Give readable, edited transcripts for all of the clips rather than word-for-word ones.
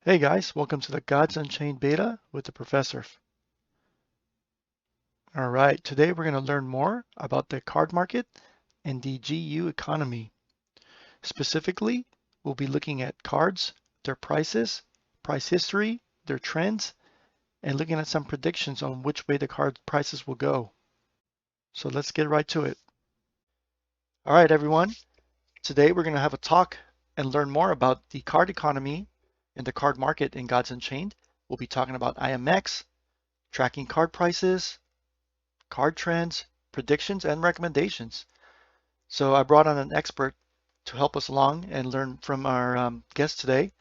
Hey guys, welcome to the Gods Unchained beta with the TheProfesserf. All right, today we're going to learn more about the card market and the GU economy. Specifically, we'll be looking at cards, their prices, price history, their trends, and looking at some predictions on which way the card prices will go. So let's get right to it. All right, everyone. Today we're going to have a talk and learn more about the card economy and the card market in Gods Unchained. We'll be talking about IMX, tracking card prices, card trends, predictions, and recommendations. So I brought on an expert to help us along and learn from our guest today.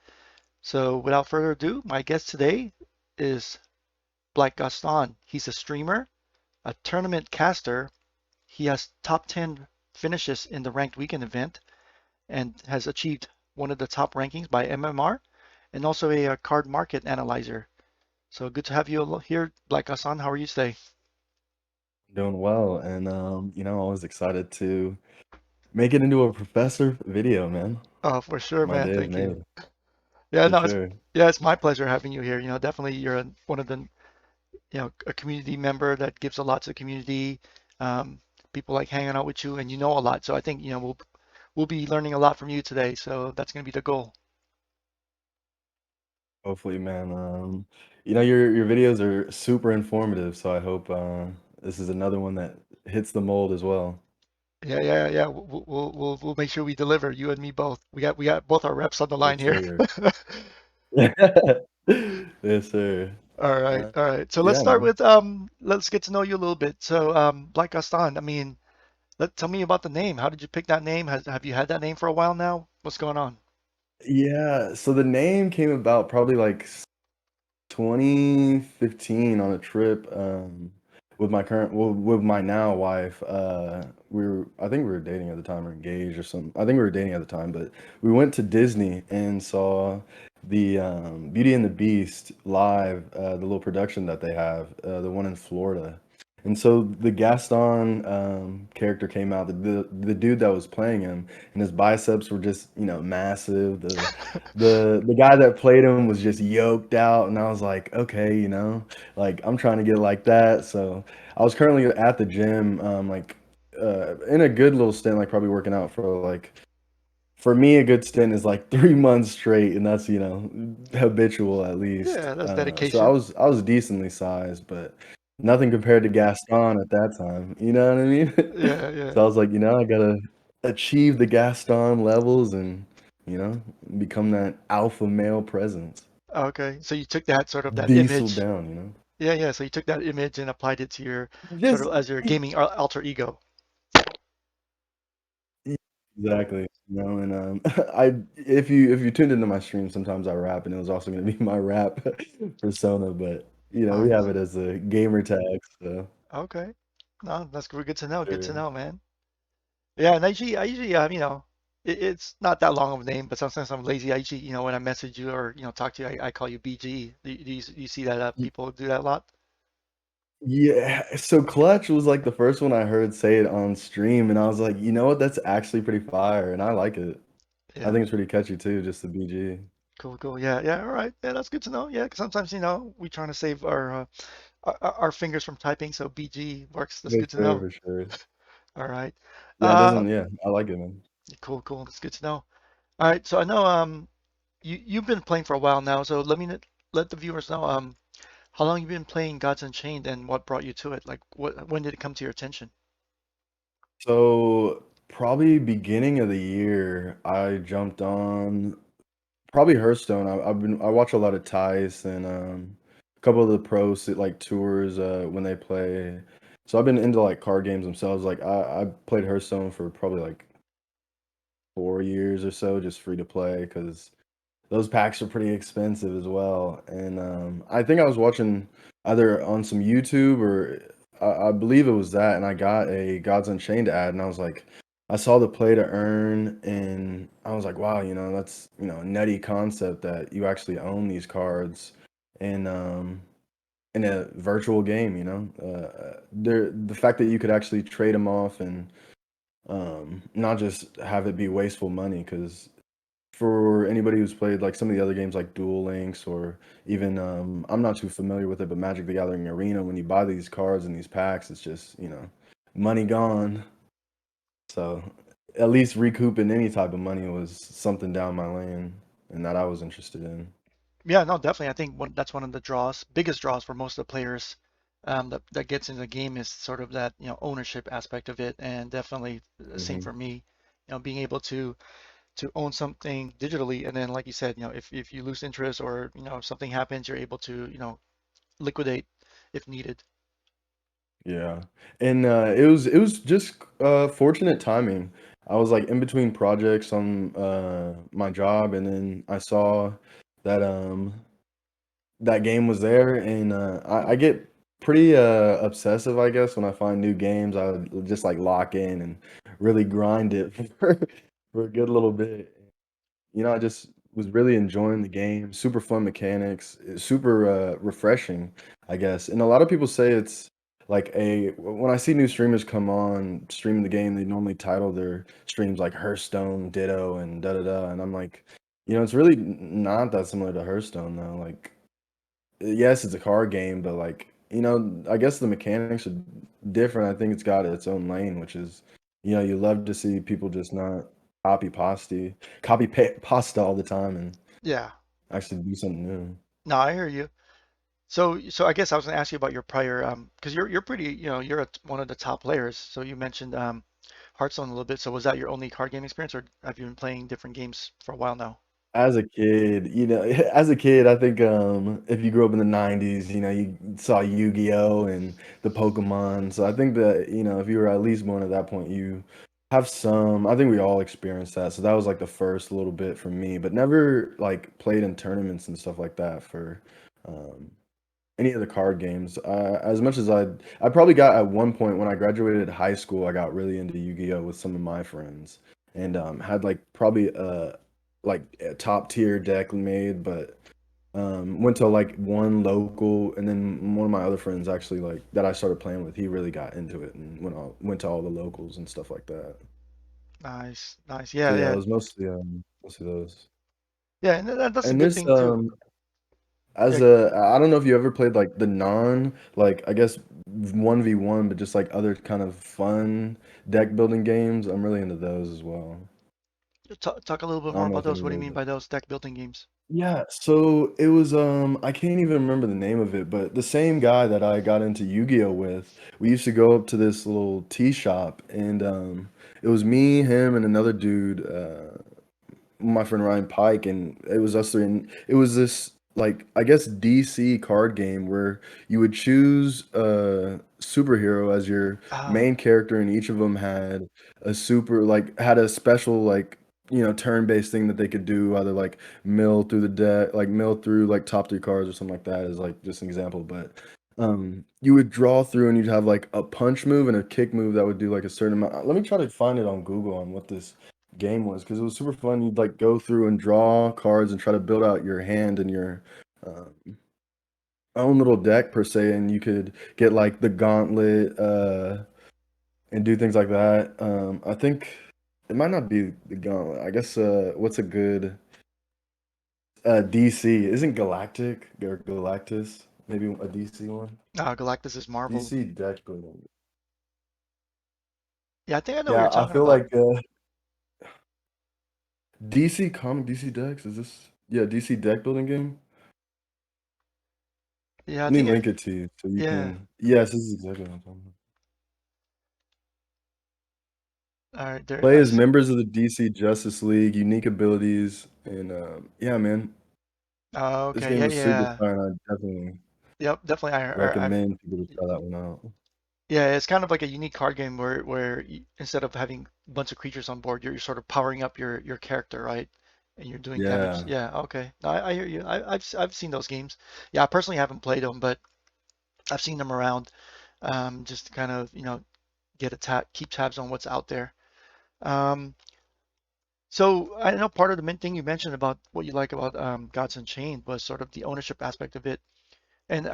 So without further ado, my guest today is Black Gaston. He's a streamer, a tournament caster. He has top 10 finishes in the ranked weekend event and has achieved one of the top rankings by MMR and also a card market analyzer. So good to have you here, Black Gaston. How are you today? Doing well, and I was excited to make it into a professor video, man. Oh, for sure, My man. day is Thank you. made Yeah, for no, sure. it's my pleasure having you here. Definitely you're one of the, a community member that gives a lot to the community. Um, People like hanging out with you and you know a lot. So I think, we'll be learning a lot from you today. So that's going to be the goal. Hopefully, man. Your videos are super informative, so I hope this is another one that hits the mold as well. Yeah, yeah, yeah. We'll make sure we deliver, you and me both. We got both our reps on the line Yes, here. sir. Yes, sir. All right, Uh, all right. So let's yeah, start man. with let's get to know you a little bit. So Black Gaston, I mean, tell me about the name. How did you pick that name? Have you had that name for a while now? What's going on? Yeah, so the name came about probably like 2015 on a trip with with my now wife. I think we were dating at the time or engaged or something. I think we were dating at the time, but we went to Disney and saw the Beauty and the Beast live, the little production that they have, the one in Florida. And so the Gaston character came out, the dude that was playing him, and his biceps were just, massive. The guy that played him was just yoked out, and I was like, okay, like I'm trying to get like that. So I was currently at the gym, like in a good little stint, like probably working out for like for me a good stint is like 3 months straight, and that's habitual at least. Yeah, that's So I dedication. was I was decently sized, but nothing compared to Gaston at that time. You know what I mean? Yeah, yeah. So I was like, I gotta achieve the Gaston levels and you know become that alpha male presence. Okay. So you took that sort of that Diesel image. down. Yeah, yeah. So you took that image and applied it to your sort Just of as your gaming alter ego. exactly. And I if you tuned into my stream, sometimes I rap, and it was also gonna be my rap persona, but we have Nice. it as a gamer tag. So Okay. No, that's good to know. Good to sure. know, man. Yeah, and I usually, it's not that long of a name, but sometimes I'm lazy. I usually, when I message you or, talk to you, I call you BG. Do you see that people do that a lot? Yeah, so Clutch was like the first one I heard say it on stream, and I was like, you know what? That's actually pretty fire, and I like it. I Yeah. think it's pretty catchy too, just the BG. Cool, cool. Yeah, yeah. All right. Yeah, that's good to know. Yeah, 'cause sometimes, we trying to save our fingers from typing, so BG works. That's Yes, good to sir, know. for sure. All right. Yeah, it Uh, doesn't. Yeah, I like it, man. cool, cool. That's good to know. All right. So I know you've been playing for a while now, so let the viewers know how long you've been playing Gods Unchained and what brought you to it. Like when did it come to your attention? So probably beginning of the year, I jumped on probably Hearthstone. I watch a lot of Tice and a couple of the pros like tours when they play. So I've been into like card games themselves. Like I played Hearthstone for probably like 4 years or so, just free to play because those packs are pretty expensive as well. And I think I was watching either on some YouTube or I believe it was that, and I got a Gods Unchained ad, and I was like, I saw the play to earn, and I was like, wow, that's a nutty concept that you actually own these cards in a virtual game. The fact that you could actually trade them off and not just have it be wasteful money because for anybody who's played like some of the other games like Duel Links or even I'm not too familiar with it, but Magic the Gathering Arena, when you buy these cards and these packs, it's just, money gone. So at least recouping any type of money was something down my lane and that I was interested in. Yeah, no, definitely. I think that's one of the biggest draws for most of the players that gets into the game is sort of that, ownership aspect of it. And definitely same Hmm. for me, being able to own something digitally. And then, like you said, if you lose interest or, if something happens, you're able to, liquidate if needed. Yeah. And it was just fortunate timing. I was like in between projects on my job, and then I saw that that game was there, and I get pretty obsessive, I guess, when I find new games. I would just like lock in and really grind it for a good little bit. I just was really enjoying the game. Super fun mechanics, super refreshing, I guess. And a lot of people say it's like when I see new streamers come on streaming the game, they normally title their streams like Hearthstone, Ditto, and da da da. And I'm like, it's really not that similar to Hearthstone though. Like, yes, it's a card game, but like, I guess the mechanics are different. I think it's got its own lane, which is, you love to see people just not copy pasta, pasta all the time and Yeah. actually do something new. No, I hear you. So I guess I was going to ask you about your prior, because you're pretty, you're one of the top players. So you mentioned Hearthstone a little bit. So was that your only card game experience, or have you been playing different games for a while now? As a kid, as a kid, I think if you grew up in the 90s, you saw Yu-Gi-Oh and the Pokemon. So I think that, if you were at least born at that point, you have some, I think we all experienced that. So that was like the first little bit for me, but never like played in tournaments and stuff like that for um any of the card games. As much as I probably got at one point when I graduated high school, I got really into Yu-Gi-Oh with some of my friends, and had like probably a top tier deck made, but went to like one local, and then one of my other friends actually like that I started playing with. He really got into it and went to all the locals and stuff like that. Nice, nice. So Yeah, yeah, it yeah, was mostly those. yeah. And that's a And good this thing too. As Yeah, a, I don't know if you ever played like the like I guess 1v1, but just like other kind of fun deck building games. I'm really into those as well. talk a little bit I more don't know about if those. What do you anybody. mean by those deck building games? Yeah, so it was I can't even remember the name of it, but the same guy that I got into Yu-Gi-Oh with, we used to go up to this little tea shop, and it was me, him, and another dude. My friend Ryan Pike, and it was us three. And it was this like I guess DC card game where you would choose a superhero as your Ah, main character, and each of them had had a special like turn-based thing that they could do, either like mill through the deck, like mill through like top three cards or something like that, is like just an example. But you would draw through and you'd have like a punch move and a kick move that would do like a certain amount. Let me try to find it on Google on what this game was, because it was super fun. You'd like go through and draw cards and try to build out your hand and your own little deck per se, and you could get like the gauntlet and do things like that. I think it might not be the gauntlet. I guess what's a good DC? Isn't Galactic or Galactus maybe a DC one? Galactus is Marvel. DC deck building. Yeah, I think I know what Yeah, you're I talking feel about. like DC comic DC decks. Is this DC deck building game? Yeah, I Let me think link it to you so you yeah. can. Yes, this is exactly what I'm talking about. All right, there. Play as members of the DC Justice League, unique abilities, and yeah, man, this Okay, game yeah, was super yeah. fun. I definitely Yep, definitely. I've recommend people to try that one out. Yeah, it's kind of like a unique card game where instead of having a bunch of creatures on board, you're sort of powering up your character, right? And you're doing damage. Yeah, Yeah, okay. No, I hear you. I've seen those games. Yeah, I personally haven't played them, but I've seen them around. Just to kind of get a keep tabs on what's out there. Um, so I know part of the main thing you mentioned about what you like about Gods Unchained was sort of the ownership aspect of it. And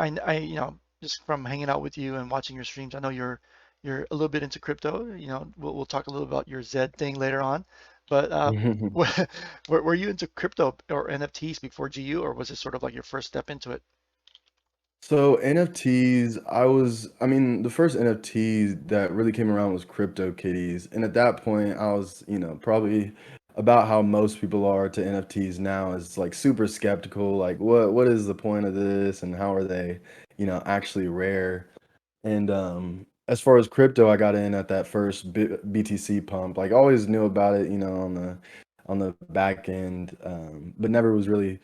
just from hanging out with you and watching your streams, I know you're a little bit into crypto. We'll talk a little about your Z thing later on. But were you into crypto or NFTs before GU, or was it sort of like your first step into it? So NFTs, I mean, the first NFT that really came around was Crypto Kitties. And at that point, I was, probably about how most people are to NFTs now is like super skeptical. Like, what is the point of this and how are they, actually rare? And as far as crypto, I got in at that first BTC pump. Like, always knew about it, on the back end, but never was really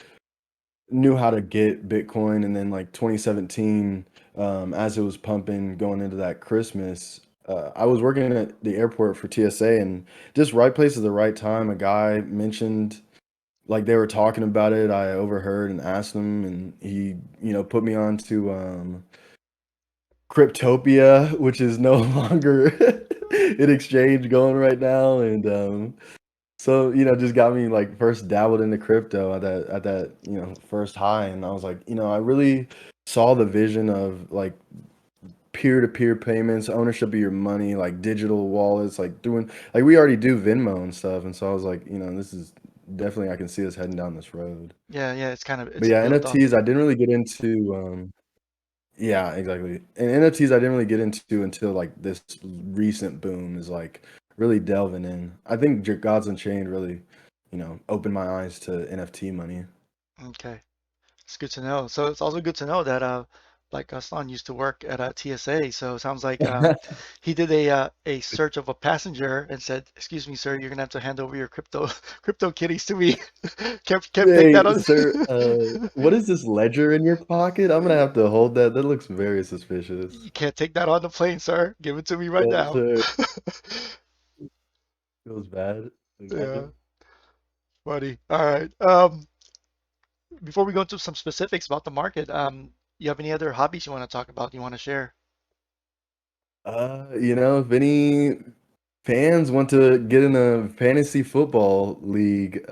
knew how to get Bitcoin. And then like 2017, as it was pumping going into that Christmas, I was working at the airport for TSA and just right place at the right time. A guy mentioned like they were talking about it. I overheard and asked him, and he, put me on to Cryptopia, which is no longer in exchange going right now. And so, just got me like first dabbled into crypto at that, first high. And I was like, I really saw the vision of like peer-to-peer payments, ownership of your money, like digital wallets, like doing like we already do Venmo and stuff. And so I was like, this is definitely I can see us heading down this road. Yeah, yeah, But it's yeah, built off. NFTs I didn't really get into yeah, exactly. And NFTs I didn't really get into until like this recent boom is like really delving in. I think Gods Unchained really, opened my eyes to NFT money Okay. It's good to know. So it's also good to know that Black Gaston used to work at TSA. So it sounds like he did a search of a passenger and said, "Excuse me, sir, you're gonna have to hand over your crypto kitties to me." Can't take that Hey, on. sir, what is this ledger in your pocket? I'm gonna have to hold that. That looks very suspicious. You can't take that on the plane, sir. Give it to me right Yes, now. sir. Feels bad. Yeah, Imagine. buddy. All right. Before we go into some specifics about the market, you have any other hobbies you want to talk about? You want to share? If any fans want to get in a fantasy football league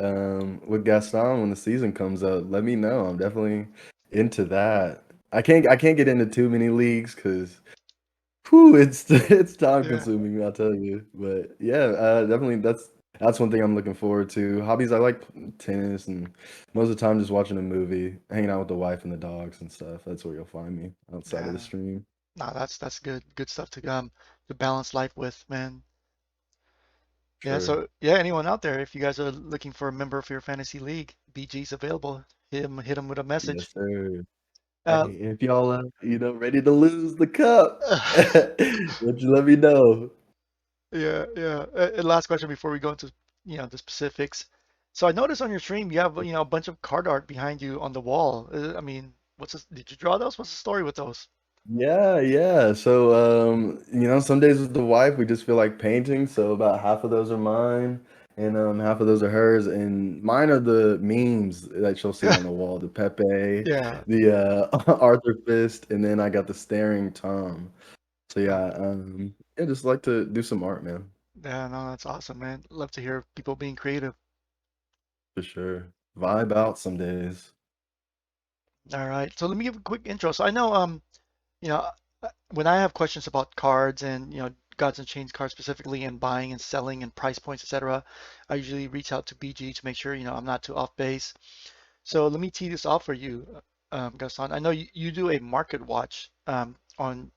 with Gaston when the season comes up, let me know. I'm definitely into that. I can't get into too many leagues because whew, it's time Yeah. consuming, I'll tell you. But yeah, definitely that's one thing I'm looking forward to. Hobbies, I like tennis and most of the time just watching a movie, hanging out with the wife and the dogs and stuff. That's where you'll find me outside of the Yeah. stream. No, that's good stuff to balance life with, man. Yeah, Sure. so yeah, anyone out there, if you guys are looking for a member for your fantasy league, BG's available. Hit him with a Yes, message. sir. Uh, Hey, if y'all ready to lose the cup, would you let me know? yeah, yeah. And last question before we go into, the specifics. So I noticed on your stream you have, a bunch of card art behind you on the wall. I mean, what's this? Did you draw those? What's the story with those? Yeah, yeah. So, some days with the wife, we just feel like painting. So about half of those are mine, and half of those are hers. And mine are the memes that she'll see on the wall: the Pepe, Yeah. the Arthur Fist, and then I got the staring Tom. So yeah, Okay. yeah, just like to do some art, man, Yeah, no, that's awesome, man. Love to hear people being creative. for sure. Vibe out some days. All right. So let me give a quick intro. So I know, you know, when I have questions about cards and, Gods and Chains cards specifically and buying and selling and price points, etc., I usually reach out to BG to make sure, I'm not too off base. So let me tee this off for you, Gaston. I know you do a market watch Yes, on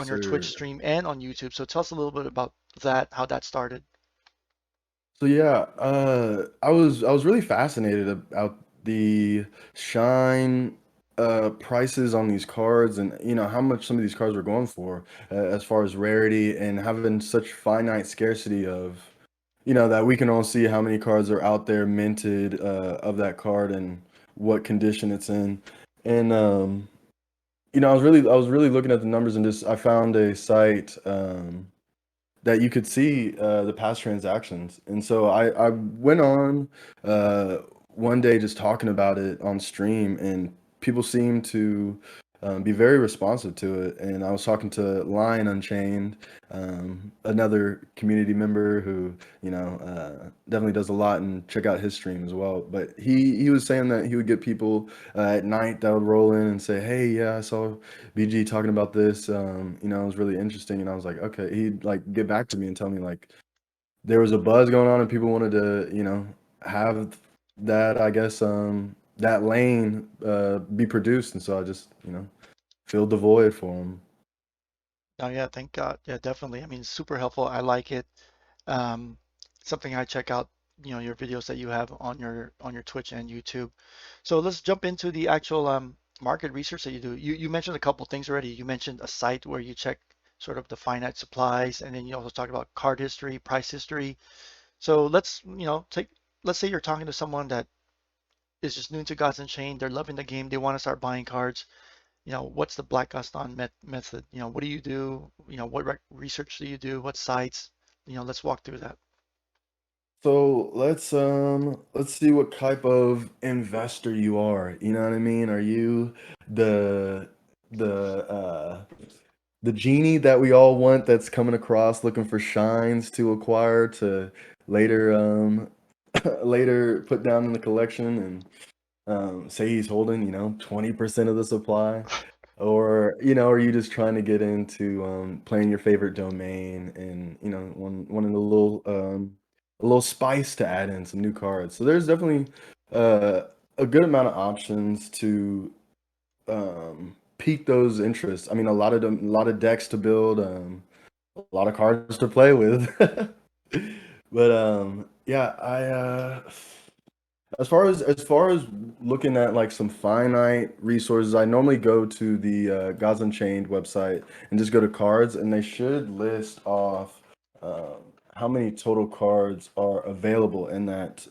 your Twitch sir. stream and on YouTube. So tell us a little bit about that, how that started. So yeah, I was really fascinated about the shine prices on these cards and how much some of these cards were going for as far as rarity and having such finite scarcity of that we can all see how many cards are out there minted of that card and what condition it's in. And I was really looking at the numbers and just I found a site that you could see the past transactions. And so I went on uh, one day just talking about it on stream, and people seemed to be very responsive to it. And I was talking to Lion Unchained, another community member who definitely does a lot, and check out his stream as well. But he was saying that he would get people at night that would roll in and say, "Hey, yeah, I saw BG talking about this, it was really interesting." And I was like, okay. He'd like get back to me and tell me like there was a buzz going on and people wanted to, have that, I guess, that lane be produced, and so I just, filled the void for them. Oh yeah, thank God. Yeah, definitely. I mean, super helpful. I like it. Um, Something I check out, your videos that you have on your Twitch and YouTube. So let's jump into the actual market research that you do. You mentioned a couple things already. You mentioned a site where you check sort of the finite supplies, and then you also talk about card history, price history. So let's say you're talking to someone that is just new to Gods Unchained. They're loving the game. They want to start buying cards. What's the Black Gaston method? What do you do? What research do you do? What sites? Let's walk through that. So let's see what type of investor you are. You know what I mean? Are you the the uh the genie that we all want that's coming across looking for shines to acquire to later later put down in the collection and say he's holding, 20% of the supply? Or, are you just trying to get into playing your favorite domain and, wanting a little spice to add in some new cards. So there's definitely uh, a good amount of options to pique those interests. I mean, a lot of decks to build, a lot of cards to play with. But yeah, as far as looking at like some finite resources, I normally go to the Gods Unchained website and just go to cards, and they should list off um, how many total cards are available in that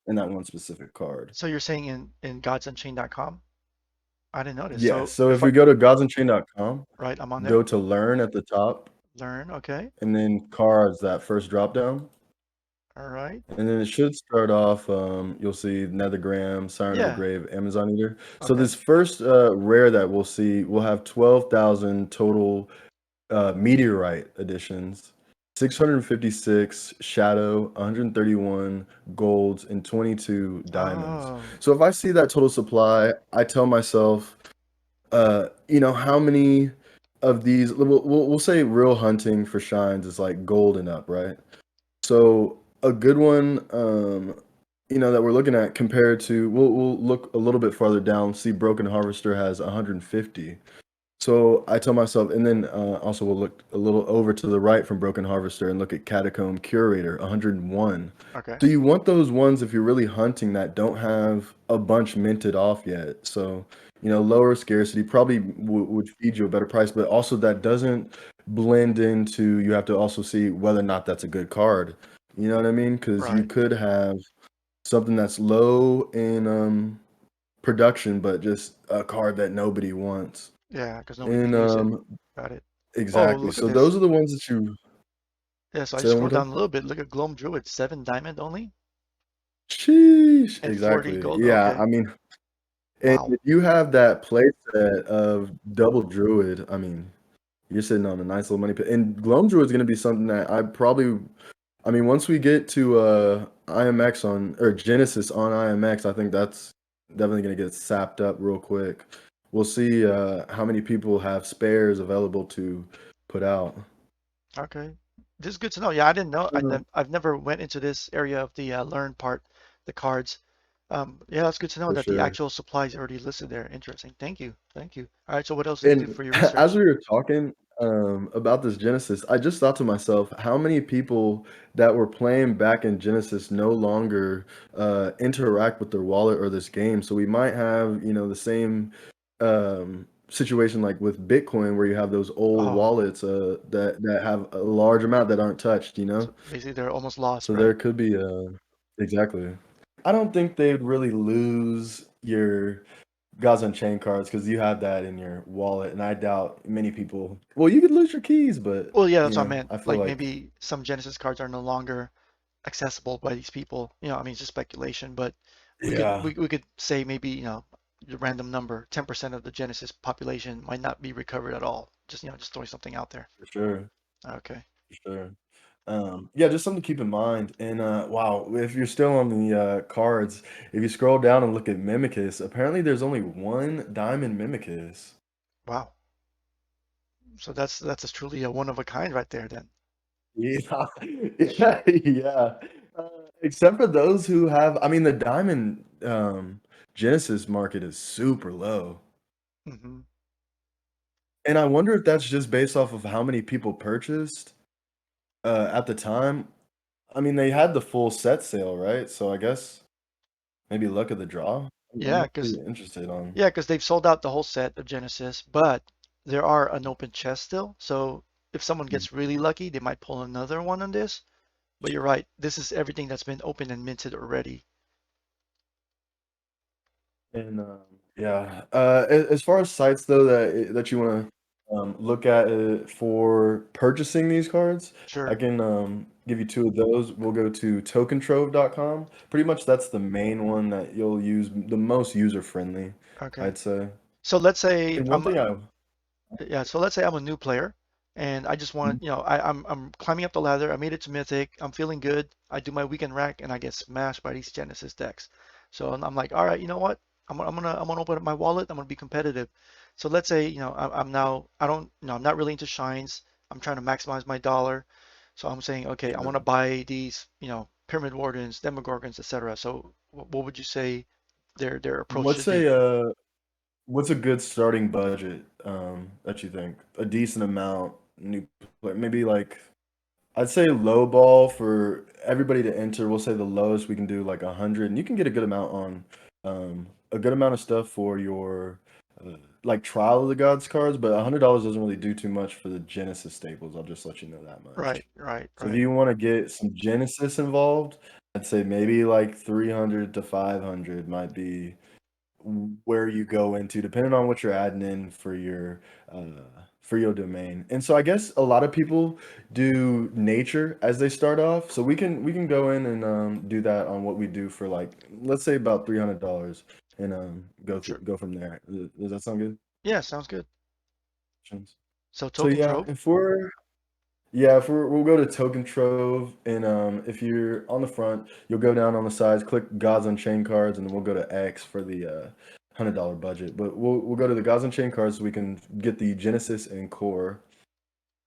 one specific card. So you're saying in godsunchained.com? I didn't notice. Yes. So So if if I we go to godsunchained.com, right, I'm on go there. to learn at the top, Learn. Okay. and then cards, that first drop down. All right. And then it should start off, you'll see Nethergram, Siren of the Yeah. Grave, Amazon Eater. So Okay. this first rare that we'll see, we'll have 12,000 total Meteorite editions, 656 Shadow, 131 Golds, and 22 Diamonds. Oh. So if I see that total supply, I tell myself, how many of these, we'll say real hunting for shines is like gold and up, right? So a good one, that we're looking at compared to, we'll look a little bit farther down, see Broken Harvester has 150. So I tell myself, and then also we'll look a little over to the right from Broken Harvester and look at Catacomb Curator, 101. Okay. So you want those ones if you're really hunting that don't have a bunch minted off yet. So, lower scarcity probably would feed you a better price, but also that doesn't blend into, you have to also see whether or not that's a good card. You know what I mean? Because you Right. could have something that's low in production, but just a card that nobody wants. Yeah, because nobody can And use it. Got it. Oh, exactly. look at So this. those are the ones that you Yeah, so I say that one scroll more down time. a little bit. Look at Gloam Druid, 7 diamond only Sheesh. and 40 Exactly. gold. Yeah. Okay. I mean, and Wow. if you have that playset of double druid, I mean, you're sitting on a nice little money pit. And Gloam Druid is going to be something that I mean, once we get to IMX on, or Genesis on IMX, I think that's definitely going to get sapped up real quick. We'll see how many people have spares available to put out. Okay. This is good to know. Yeah, I didn't know. Uh, I've never went into this area of the learn part, the cards. Yeah, that's good to know for that the sure. actual supply is already listed there. Interesting. Thank you. Thank you. All right. So what else do you do And for your as research? we were talking about this Genesis, I just thought to myself, how many people that were playing back in Genesis no longer interact with their wallet or this game? So we might have, the same situation like with Bitcoin, where you have those old Oh, wallets that have a large amount that aren't touched, so basically they're almost lost, So right? there could be exactly. I don't think they'd really lose your Gods Unchained cards because you have that in your wallet, and I doubt many people. Well, you could lose your keys, but Well, yeah, that's what I meant. I feel Like like maybe some Genesis cards are no longer accessible by these people. I mean, it's just speculation, but we could yeah, we could say maybe, the random number, 10% of the Genesis population might not be recovered at all. Just throwing something out there. for sure, Okay. for sure. Yeah, just something to keep in mind. And wow, if you're still on the cards, if you scroll down and look at Mimicus, apparently there's only one Diamond Mimicus. Wow. So that's truly a one of a kind right there then. Yeah, yeah, yeah. Uh, except for those who have, I mean, the diamond Genesis market is super low, Hmm. and I wonder if that's just based off of how many people purchased at the time. I mean, they had the full set sale, right? So I guess maybe luck of the draw. I'm Yeah, actually because interested on. yeah, because they've sold out the whole set of Genesis, but there are unopened chests still. So if someone gets really lucky, they might pull another one on this. But you're right, this is everything that's been opened and minted already. And yeah, as far as sites though that you want to look at for purchasing these cards, I Sure. can give you two of those. We'll go to tokentrove.com. Pretty much that's the main one that you'll use the most user friendly, Okay. I'd say. So let's say And one thing I yeah, so let's say I'm a new player and I just want, I'm climbing up the ladder. I made it to Mythic. I'm feeling good. I do my weekend rack and I get smashed by these Genesis decks. So I'm like, all right, you know what? I'm gonna open up my wallet. I'm gonna be competitive. So let's say, I'm now I don't, I'm not really into shines. I'm trying to maximize my dollar. So I'm saying, okay, I want to buy these, Pyramid Wardens, Demogorgons, etc. So what would you say their approach what's should be? what's a good starting budget that you think? A decent amount new player, maybe like I'd say low ball for everybody to enter. We'll say the lowest we can do like 100, and you can get a good amount on a good amount of stuff for your like Trial of the Gods cards. But $100 doesn't really do too much for the Genesis staples. I'll just let you know that Right, much. right, So if right. you want to get some Genesis involved, I'd say maybe like 300 to 500 might be where you go into depending on what you're adding in uh for your domain. And so I guess a lot of people do nature as they start off. So we can go in and do that on what we do for like let's say about $300 and Sure. go from there. Does that sound good? Yeah, sounds good. So So Token yeah, Trove. if we'll go to Token Trove, and if you're on the front, you'll go down on the sides, click Gods Unchained cards, and then we'll go to X for the $100 budget. But we'll go to the Gods Unchained cards so we can get the Genesis and Core,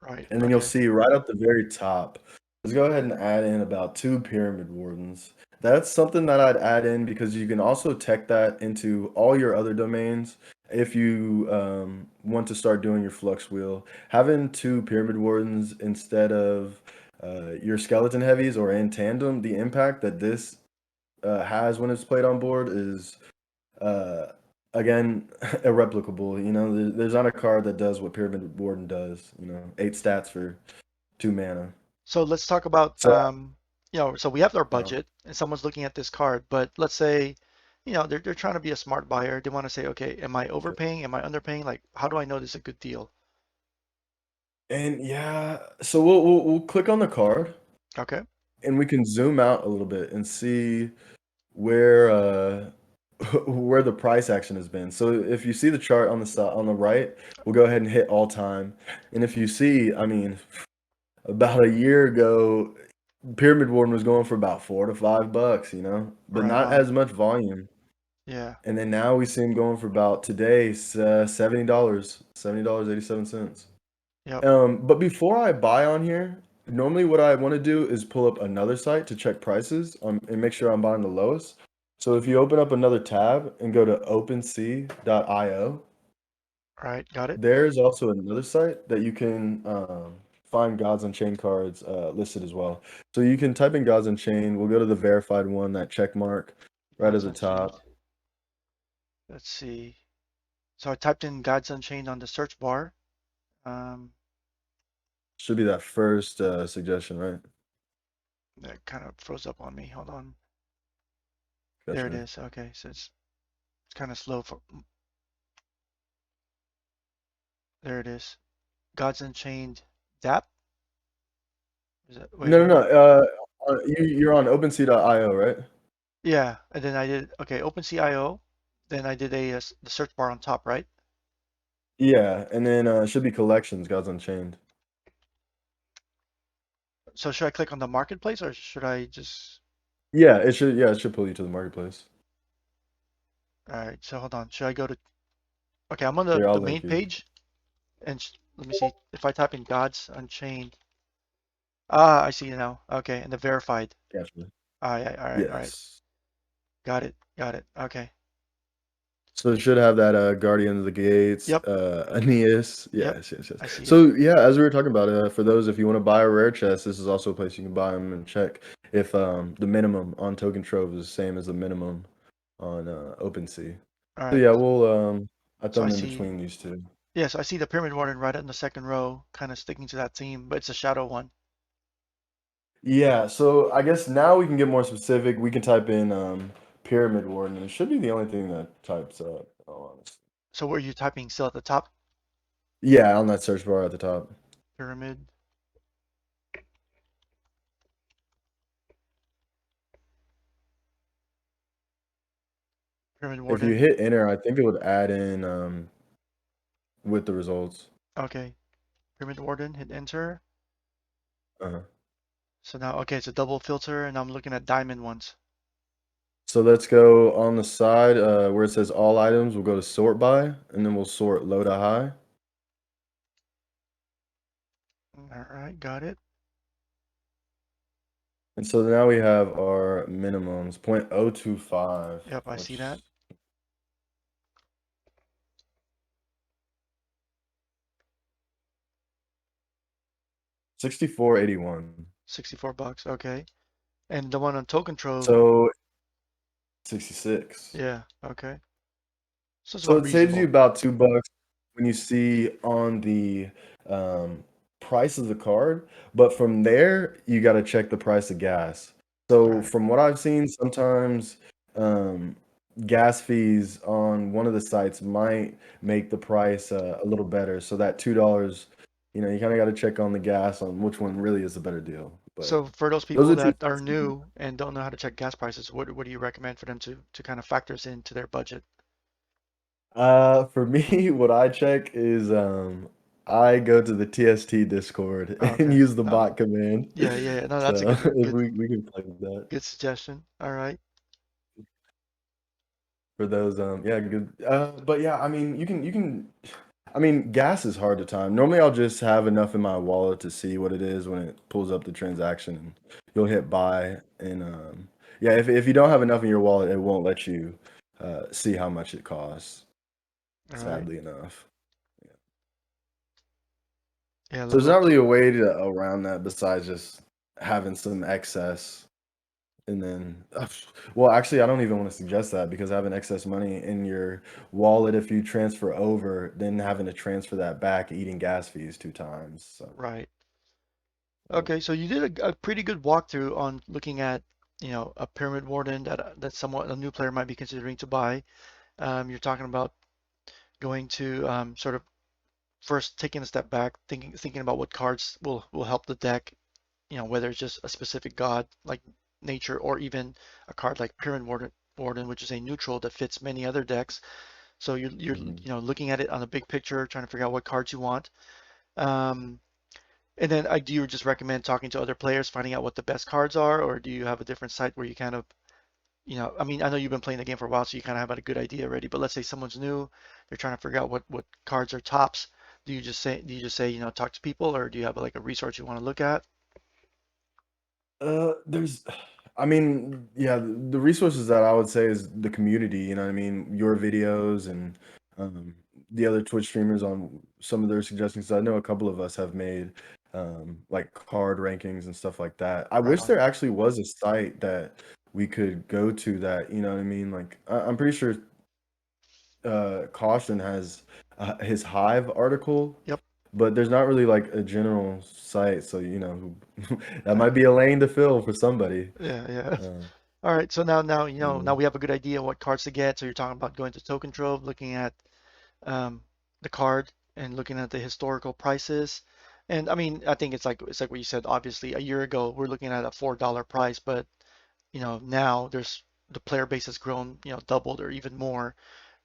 Right. and then you'll Okay. see right up the very top. Let's go ahead and add in about two Pyramid Wardens. That's something that I'd add in because you can also tech that into all your other domains. If you want to start doing your Flux Wheel, having two Pyramid Wardens instead of your Skeleton Heavies or in tandem, the impact that this has when it's played on board is uh, again irreplicable. There's not a card that does what Pyramid Warden does. 8 stats for 2 mana. So let's talk about So so we have our uh, budget and someone's looking at this card, but let's say, they're trying to be a smart buyer. They want to say, okay, am I overpaying? Am I underpaying? Like, how do I know this is a good deal? and yeah, so we'll click on the card Okay. and we can zoom out a little bit and see where where the price action has been. So if you see the chart on the side on the right, we'll go ahead and hit all time. And if you see, I mean, about a year ago, Pyramid Warden was going for about $4 to $5, but Right not on. as much volume. Yeah. And then now we see him going for about today, $70.87. Yep. But before I buy on here, normally what I want to do is pull up another site to check prices and make sure I'm buying the lowest. So if you open up another tab and go to OpenSea.io, Right. Got it. there is also another site that you can find Gods Unchained cards listed as well. So you can type in Gods Unchained. We'll go to the verified one, that check mark right at Gods the Unchained. top. Let's see. So I typed in Gods Unchained on the search bar. Um, Should be that first suggestion, right? that kind of froze up on me. Hold on. There it Gotcha. is. Okay. So it's kind of slow for, there it is. Gods Unchained DApp. Is that, wait, No, no, what? no. You're on OpenSea.io, right? Yeah, and then I did, okay, OpenCIO. Then I did the search bar on top, right? Yeah, and then it should be collections, Gods Unchained. So should I click on the marketplace or should I just, Yeah, it should pull you to the marketplace. all right, so hold on. Should I go to, okay, I'm on the, Here, I'll the link main you. page and let me see if I type in Gods Unchained. Ah, I see now. Okay, and the verified. Gotcha. All right. Yes. Got it. Okay. So it should have that Guardian of the Gates, Yep, Aeneas. yep. Yes, yes, yes. I see it. So yeah, as we were talking about, for those if you want to buy a rare chest, this is also a place you can buy them and check if the minimum on Token Trove is the same as the minimum on OpenSea. All So right. yeah, we'll I So throw I them in see. between these two. Yes, I see the Pyramid Warden right in the second row, kind of sticking to that theme, but it's a shadow one. Yeah, so I guess now we can get more specific. We can type in Pyramid Warden, and it should be the only thing that types up, in all honesty. So were you typing still at the top? Yeah, on that search bar at the top. Pyramid, Pyramid If you Warden. hit enter, I think it would add in with the results. Okay. Pyramid Warden, hit enter. Uh-huh. So now, okay, it's a double filter, and I'm looking at diamond ones. So let's go on the side where it says all items. We'll go to sort by, and then we'll sort low to high. All right, got it. And so now we have our minimums, 0.025, Yep, I see that. which 64.81. 64 bucks. Okay. And the one on Token Trove, So 66. yeah, okay. So it's So about it saves you reasonable. about $2 when you see on the um, price of the card, but from there you got to check the price of gas. All So right, from what I've seen, sometimes um, gas fees on one of the sites might make the price a little better. So that $2, you kind of got to check on the gas on which one really is a better deal. But so for those those people are two. that are new and don't know how to check gas prices, what do you recommend for them to kind of factor this into their budget? For me, what I check is I go to the TST Discord Oh, and okay. use the bot command. Yeah, yeah, yeah. No, that's a So good, if good, we can play with that good suggestion. All right. for those yeah, good. But yeah, I mean you can I mean gas is hard to time. Normally I'll just have enough in my wallet to see what it is when it pulls up the transaction and you'll hit buy and yeah, if you don't have enough in your wallet, it won't let you see how much it costs, All right. sadly enough. Yeah, So there's look. not really a way to around that besides just having some excess and then well, actually I don't even want to suggest that because having excess money in your wallet if you transfer over, then having to transfer that back, eating gas fees 2 times. So Right. yeah. Okay, so you did a pretty good walkthrough on looking at, a Pyramid Warden that somewhat a new player might be considering to buy. You're talking about going to sort of first taking a step back, thinking about what cards will help the deck, whether it's just a specific god like nature or even a card like Pyramid Warden, which is a neutral that fits many other decks. So you're Mhm. looking at it on a big picture, trying to figure out what cards you want. Um, and then do you just recommend talking to other players, finding out what the best cards are, or do you have a different site where you kind of, I mean, I know you've been playing the game for a while, so you kind of have a good idea already. But let's say someone's new, they're trying to figure out what cards are tops. Do you just say, talk to people, or do you have like a resource you want to look at? There's, I mean, yeah, the resources that I would say is the community, you know what I mean? Your videos and um, the other Twitch streamers on some of their suggestions. I know a couple of us have made like card rankings and stuff like that. I Right wish on. there actually was a site that we could go to that, you know what I mean? Like, I'm pretty sure Caution has his Hive article, Yep. but there's not really like a general site, so that might Uh, be a lane to fill for somebody. yeah, yeah. Uh, All right. So now mm. we have a good idea what cards to get. So you're talking about going to Token Trove, looking at um, the card and looking at the historical prices. And I mean, I think it's like what you said. Obviously, a year ago we're looking at a $4 price, but now there's the player base has grown, doubled or even more.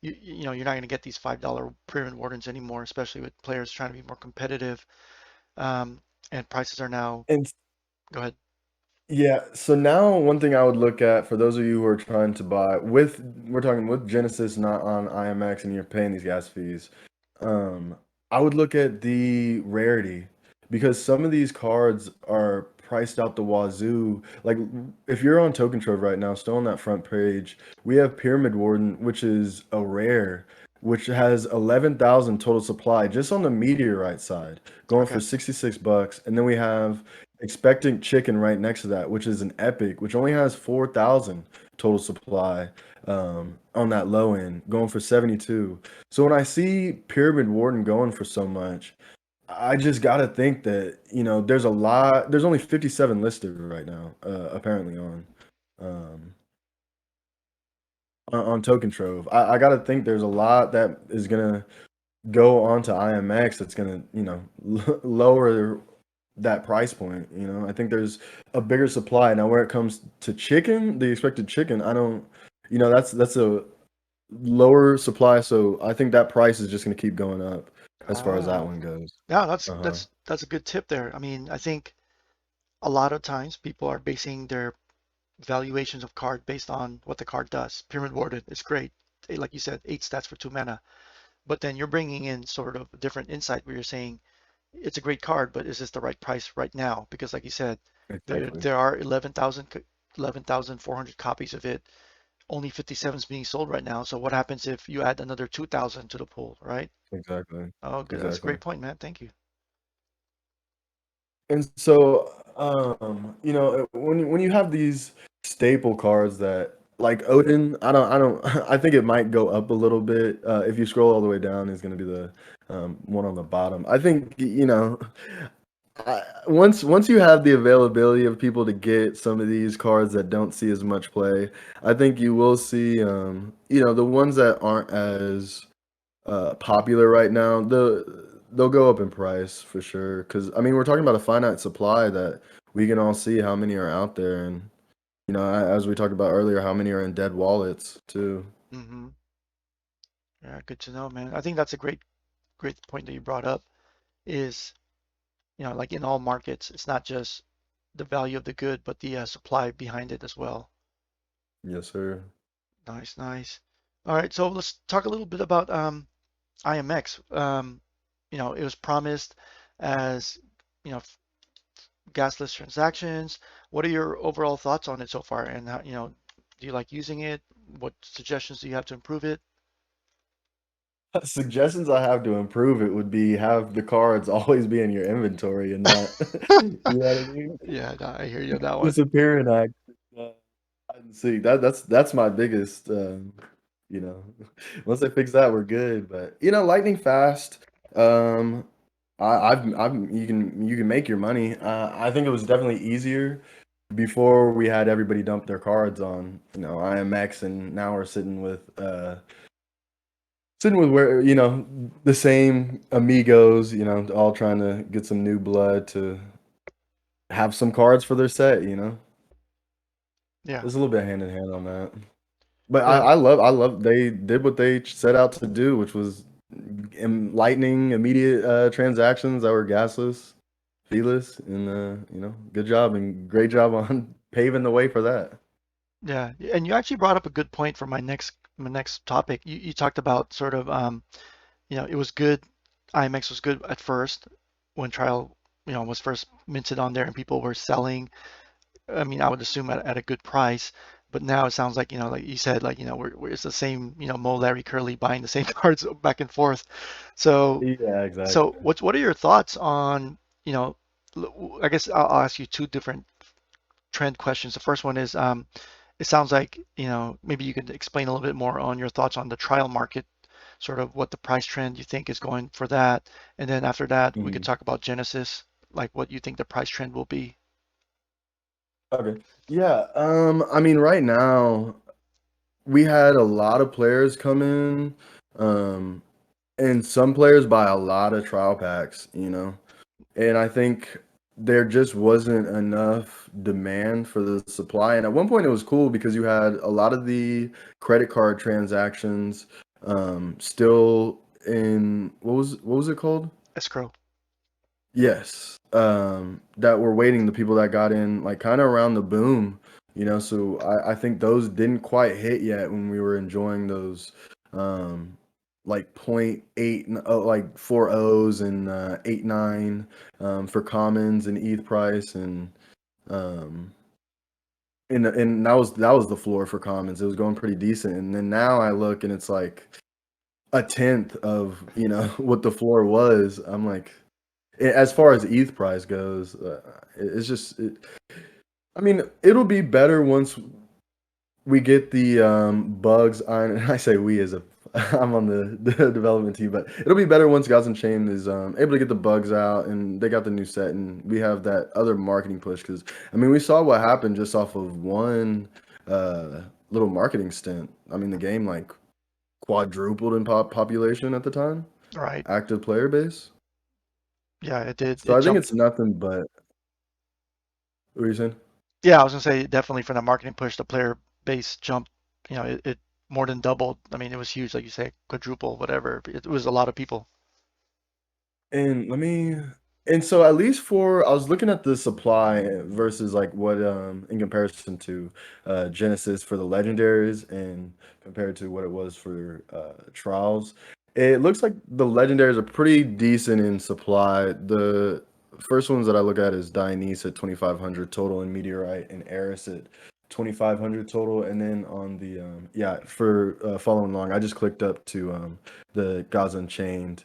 You're not going to get these $5 Pyramid Wardens anymore, especially with players trying to be more competitive. Um, and prices are now. And Go ahead. yeah, so now one thing I would look at for those of you who are trying to buy with, we're talking with Genesis, not on IMX, and you're paying these gas fees. Um, I would look at the rarity because some of these cards are priced out the wazoo. Like if you're on Token Trove right now, still on that front page, we have Pyramid Warden, which is a rare, which has 11,000 total supply just on the meteorite side, going for Okay. 66 bucks. And then we have Expectant Chicken right next to that, which is an epic, which only has 4,000 total supply on that low end, going for 72. So when I see Pyramid Warden going for so much, I just gotta think that, there's a lot. There's only 57 listed right now, apparently um, on Token Trove. I gotta think there's a lot that is gonna go onto IMX that's gonna, lower that price point. I think there's a bigger supply now. Where it comes to chicken, the expected chicken, I don't, that's a lower supply. So I think that price is just gonna keep going up as far as that Oh, one goes. yeah, that's Uh huh. that's that's a good tip there. I mean, I think a lot of times people are basing their valuations of card based on what the card does. Pyramid Warden is great. Like you said, 8 stats for 2 mana. But then you're bringing in sort of a different insight where you're saying it's a great card, but is this the right price right now? Because like you said, there Exactly. there are 11,400 copies of it. Only 57 is being sold right now. So what happens if you add another 2,000 to the pool, right? Exactly. Oh, good. That's a Exactly. great point, man. Thank you. And so, when you have these staple cards that like Odin, I don't, I think it might go up a little bit. If you scroll all the way down, is going to be the one on the bottom. I think, once you have the availability of people to get some of these cards that don't see as much play, I think you will see, the ones that aren't as popular right now, they'll go up in price for sure. Because I mean, we're talking about a finite supply that we can all see how many are out there, and as we talked about earlier, how many are in dead wallets too. Hmm. Yeah, good to know, man. I think that's a great point that you brought up is, like in all markets, it's not just the value of the good, but the supply behind it as well. Yes, sir. Nice, nice. All right, so let's talk a little bit about IMX. It was promised as, you know, gasless transactions. What are your overall thoughts on it so far? And how, do you like using it? What suggestions do you have to improve it? Suggestions I have to improve it would be have the cards always be in your inventory and not, you know what I mean? Yeah, no, I hear you on that one. Disappearing act. Uh, hide and seek. That's my biggest. You know, once they fix that, we're good. But lightning fast. Um, I've you can make your money. I think it was definitely easier before we had everybody dump their cards on IMX, and now we're sitting with where the same amigos, all trying to get some new blood to have some cards for their set. Yeah, There's a little bit hand in hand on that. But I, yeah, I love I love they did what they set out to do, which was lightning immediate transactions that were gasless, feeless, and good job and great job on paving the way for that. yeah. And you actually brought up a good point for my next topic. You talked about sort of it was good. IMX was good at first when trial, was first minted on there and people were selling. I mean, I would assume at a good price. But now it sounds like, like you said, like, it's the same, Mo, Larry, Curly buying the same cards back and forth. So, Yeah, so exactly. what are your thoughts on, I guess I'll ask you two different trend questions. The first one is, it sounds like, maybe you could explain a little bit more on your thoughts on the trial market, sort of what the price trend you think is going for that. And then after that, we could Mhm. talk about Genesis, like what you think the price trend will be. Okay. Yeah. I mean, right now we had a lot of players come in, um, and some players buy a lot of trial packs. And I think there just wasn't enough demand for the supply. And at one point, it was cool because you had a lot of the credit card transactions still in what was it called? Escrow. Yes, that were waiting. The people that got in like kind of around the boom. So I think those didn't quite hit yet when we were enjoying those um, like point eight, like four O's and 8.9 for commons and ETH price. And Um, and that was the floor for commons. It was going pretty decent, and then now I look and it's like a tenth of what the floor was. I'm like, as far as ETH price goes, it's just. I mean, it'll be better once we get the bugs on. I say we as a I'm on the development team, but it'll be better once Gods Unchained is able to get the bugs out and they got the new set and we have that other marketing push. Because I mean, we saw what happened just off of one uh, little marketing stint. I mean, the game like quadrupled in population at the time, Right. active player base. Yeah, it did. So It I think jumped. it's nothing but what are you saying? Yeah, I was gonna say definitely from the marketing push, the player base jumped. It more than doubled. I mean, it was huge, like you say, quadruple, whatever. It was a lot of people. And let me and so at least for I was looking at the supply versus like what in comparison to Genesis for the legendaries and compared to what it was for trials. It looks like the legendaries are pretty decent in supply. The first ones that I look at is Dionysus at 2500 total and Meteorite and Eris at 2500 total, and then on the yeah, for following along I just clicked up to the Gods Unchained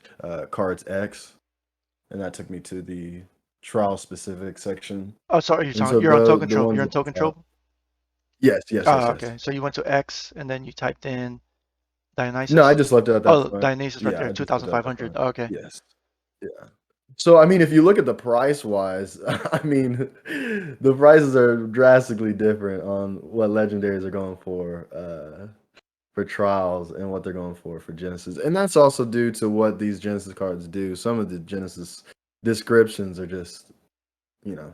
cards X, and that took me to the trial specific section. Oh, sorry, And so you're on token the control. You're ones on at the token top. control. Yes, yes, yes, Oh, yes. okay. So you went to X and then you typed in No, I Dionysus. just left it at that Oh, front. Dionysus right Yeah, there, I just left it at that 2,500. front. Oh, okay. Yes. Yeah. So I mean, if you look at the price wise, I mean, the prices are drastically different on what legendaries are going for trials and what they're going for Genesis. And that's also due to what these Genesis cards do. Some of the Genesis descriptions are just, you know,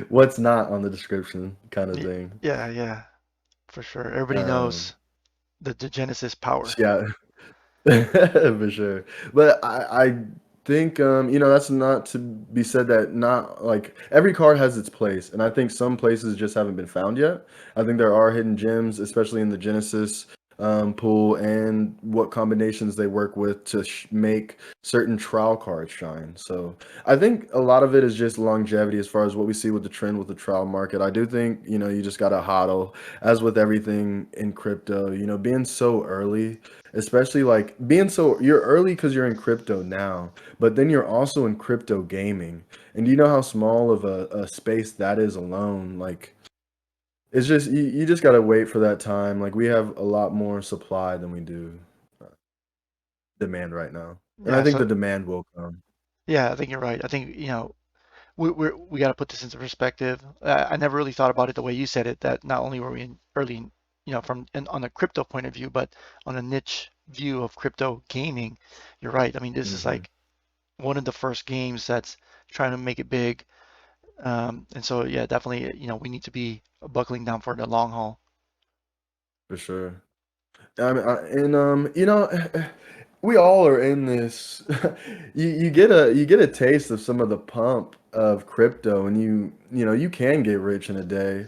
what's not on the description kind of thing. Yeah, yeah, for sure. Everybody Um, knows the Genesis power. yeah, for sure. But I think that's not to be said that not like every card has its place, and I think some places just haven't been found yet. I think there are hidden gems, especially in the Genesis pool, and what combinations they work with to make certain trial cards shine. So I think a lot of it is just longevity as far as what we see with the trend with the trial market. I do think you just gotta hodl, as with everything in crypto. Being so early, especially like being so you're early because you're in crypto now, but then you're also in crypto gaming, and you know how small of a space that is alone. Like it's just you just gotta wait for that time. Like we have a lot more supply than we do uh, demand right now, and I Yeah, think so the demand will come yeah, I think you're right. I think, we got to put this into perspective. I never really thought about it the way you said it, that not only were we in early, on a crypto point of view, but on a niche view of crypto gaming. You're right. I mean, this is hmm like one of the first games that's trying to make it big. And so, yeah, definitely, we need to be buckling down for the long haul. for sure. I mean, and we all are in this. You get a taste of some of the pump of crypto, and you can get rich in a day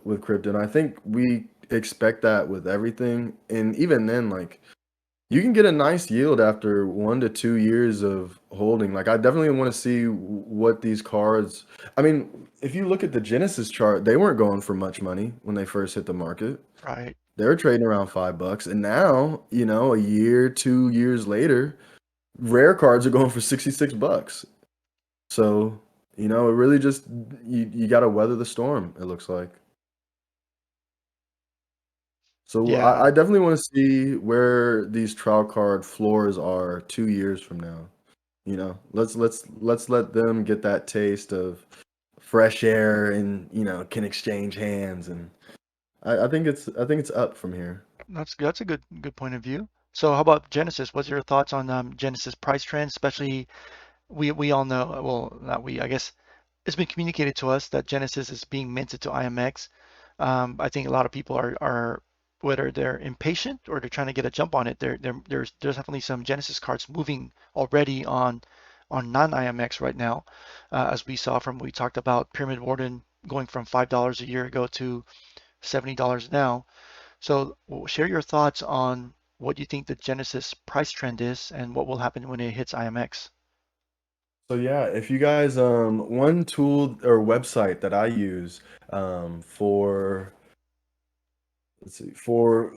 with crypto. And I think we expect that with everything. And even then, like you can get a nice yield after 1 to 2 years of holding. Like I definitely want to see what these cards. I mean, if you look at the Genesis chart, they weren't going for much money when they first hit the market. Right. They were trading around $5, and now, a year, 2 years later, rare cards are going for $66. So, it really just you got to weather the storm. It looks like. So Yeah, I definitely want to see where these trial card floors are 2 years from now. Let's let them get that taste of fresh air and can exchange hands, and I think it's up from here. that's a good point of view. So how about Genesis? What's your thoughts on Genesis price trends, especially we all know, well, not we, I guess it's been communicated to us that Genesis is being minted to IMX. I think a lot of people are whether they're impatient or they're trying to get a jump on it. There's definitely some Genesis cards moving already on non-IMX right now, as we saw from we talked about Pyramid Warden going from $5 a year ago to $70 now. So share your thoughts on what you think the Genesis price trend is and what will happen when it hits IMX. So yeah, if you guys one tool or website that I use for let's see for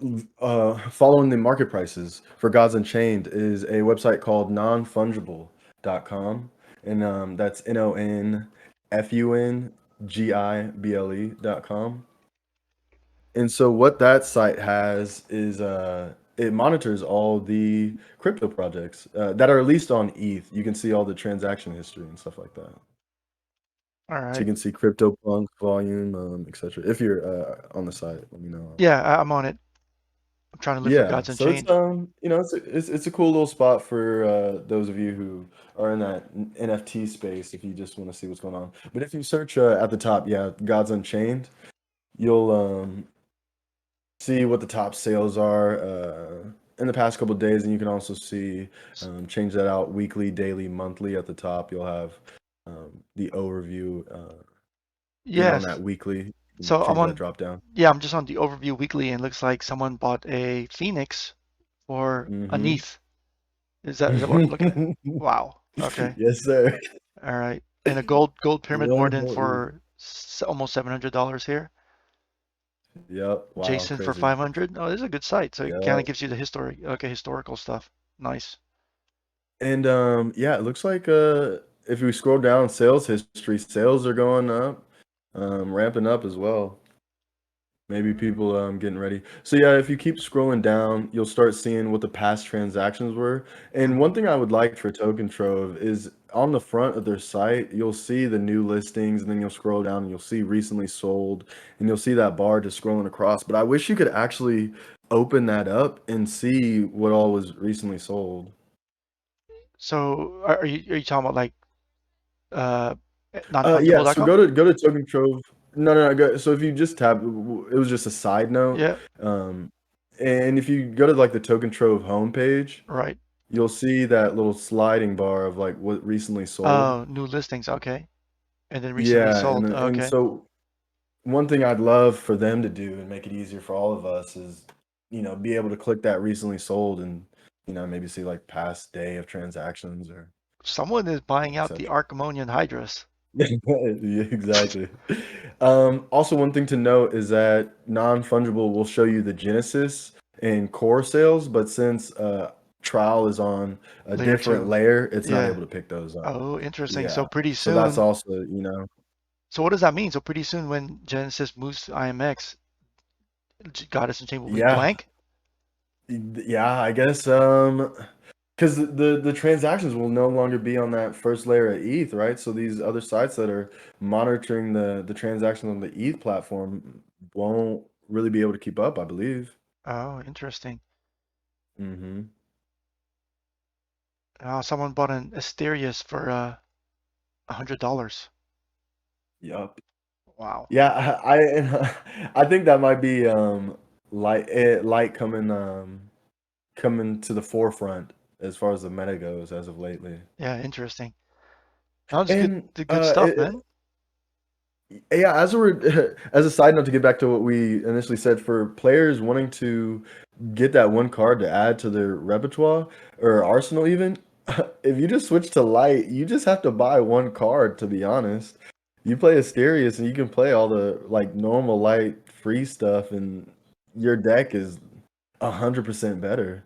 following the market prices for Gods Unchained is a website called nonfungible.com, and that's nonfungible.com. And so what that site has is it monitors all the crypto projects that are released on ETH. You can see all the transaction history and stuff like that. All So you right. can see CryptoPunk volume, etc. If you're on the site, let me know. Yeah, I'm on it. I'm trying to look for Yeah, Gods so it's Unchained. it's a cool little spot for those of you who are in that NFT space if you just want to see what's going on. But if you search at the top, yeah, Gods Unchained, you'll see what the top sales are in the past couple of days, and you can also see S- change that out weekly, daily, monthly at the top. You'll have the overview, on Yes. that weekly. You can So I'm change that on, drop down. yeah, I'm just on the overview weekly and it looks like someone bought a Phoenix for an Hmm. ETH. Is that what I'm looking at? Wow. Okay. Yes, sir. All right. And a gold pyramid One warden whole E. for almost $700 here. Yep. Wow. Jason for Crazy. 500. Oh, this is a good site. So it kind of Yep. gives you the history, okay, historical stuff. Nice. And yeah, it looks like if we scroll down sales history, sales are going up, ramping up as well. Maybe people getting ready. So yeah, if you keep scrolling down, you'll start seeing what the past transactions were. And Hmm. one thing I would like for Token Trove is on the front of their site, you'll see the new listings, and then you'll scroll down and you'll see recently sold, and you'll see that bar just scrolling across. But I wish you could actually open that up and see what all was recently sold. So are you talking about like uh Yeah, so nonfungible.com? go to Token Trove. No, no, no. So if you just tab, it was just a side note. Yeah, Um, and if you go to like the Token Trove homepage, right. you'll see that little sliding bar of like what recently sold. Oh, new listings. Okay. And then recently Yeah, sold. and Okay. so one thing I'd love for them to do and make it easier for all of us is, be able to click that recently sold and, maybe see like past day of transactions or Someone is buying out the etc. Archimedean Hydras. Yeah, exactly. Also, one thing to note is that non-fungible will show you the Genesis and core sales, but since trial is on a Layer different two. layer, it's not Yeah. able to pick those up. Oh, interesting. So Yeah. pretty So that's soon, also, so what does that mean? So pretty soon when Genesis moves to IMX, Goddess and Chain will be yeah, blank? yeah, I guess because the transactions will no longer be on that first layer of ETH, right? So these other sites that are monitoring the transactions on the ETH platform won't really be able to keep up, I believe. Oh, interesting. Mm-hmm. Oh, someone bought an Asterius for $100. Yup. Wow. Yeah, I think that might be light coming to the forefront as far as the meta goes as of lately. Yeah, interesting. Oh, it's good, And the good stuff, man. yeah, as a side note to get back to what we initially said, for players wanting to get that one card to add to their repertoire or arsenal even, if you just switch to light, you just have to buy one card, to be honest. You play Asterius and you can play all the like normal light free stuff and your deck is 100% better,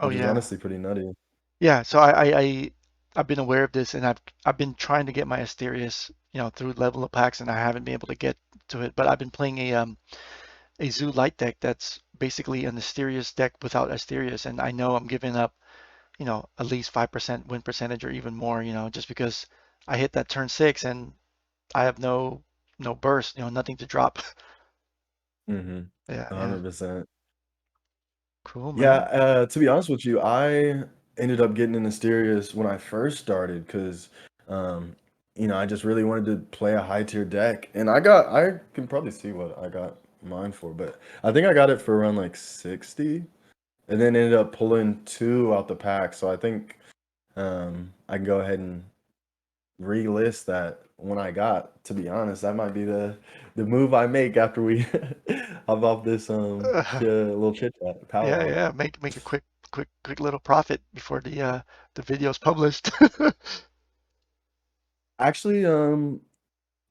Oh which is yeah. honestly pretty nutty. Yeah, so I've been aware of this and I've been trying to get my Asterius, through level up packs and I haven't been able to get to it, but I've been playing a Zoo Light deck that's basically an Asterius deck without Asterius, and I know I'm giving up, at least 5% win percentage or even more, just because I hit that turn six and I have no burst, nothing to drop. Mm-hmm. Yeah, yeah. 100%. Cool, Yeah, man. to be honest with you, I ended up getting in Asterius when I first started because, um, I just really wanted to play a high tier deck, and I can probably see what I got mine for, but I think I got it for around like 60, and then ended up pulling two out the pack. So I think I can go ahead and relist that when I got. To be honest, that might be the move I make after we hop off this little chit chat Yeah, powwow. yeah. Make a quick little profit before the video's published. Actually,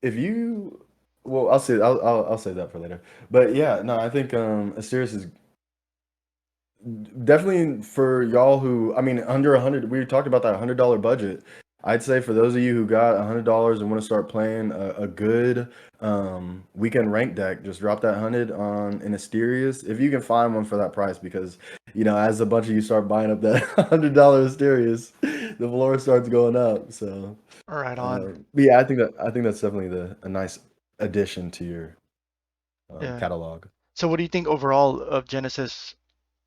if you, well, I'll say that for later. But yeah, no, I think Asterius is definitely for y'all who, I mean, under 100. We talked about that $100 budget. I'd say for those of you who got $100 and want to start playing a good weekend rank deck, just drop that 100 on an Asterius if you can find one for that price. Because as a bunch of you start buying up that $100 Asterius, the floor starts going up. So, Right on. but yeah, I think that's definitely a nice addition to your Yeah. catalog. So what do you think overall of Genesis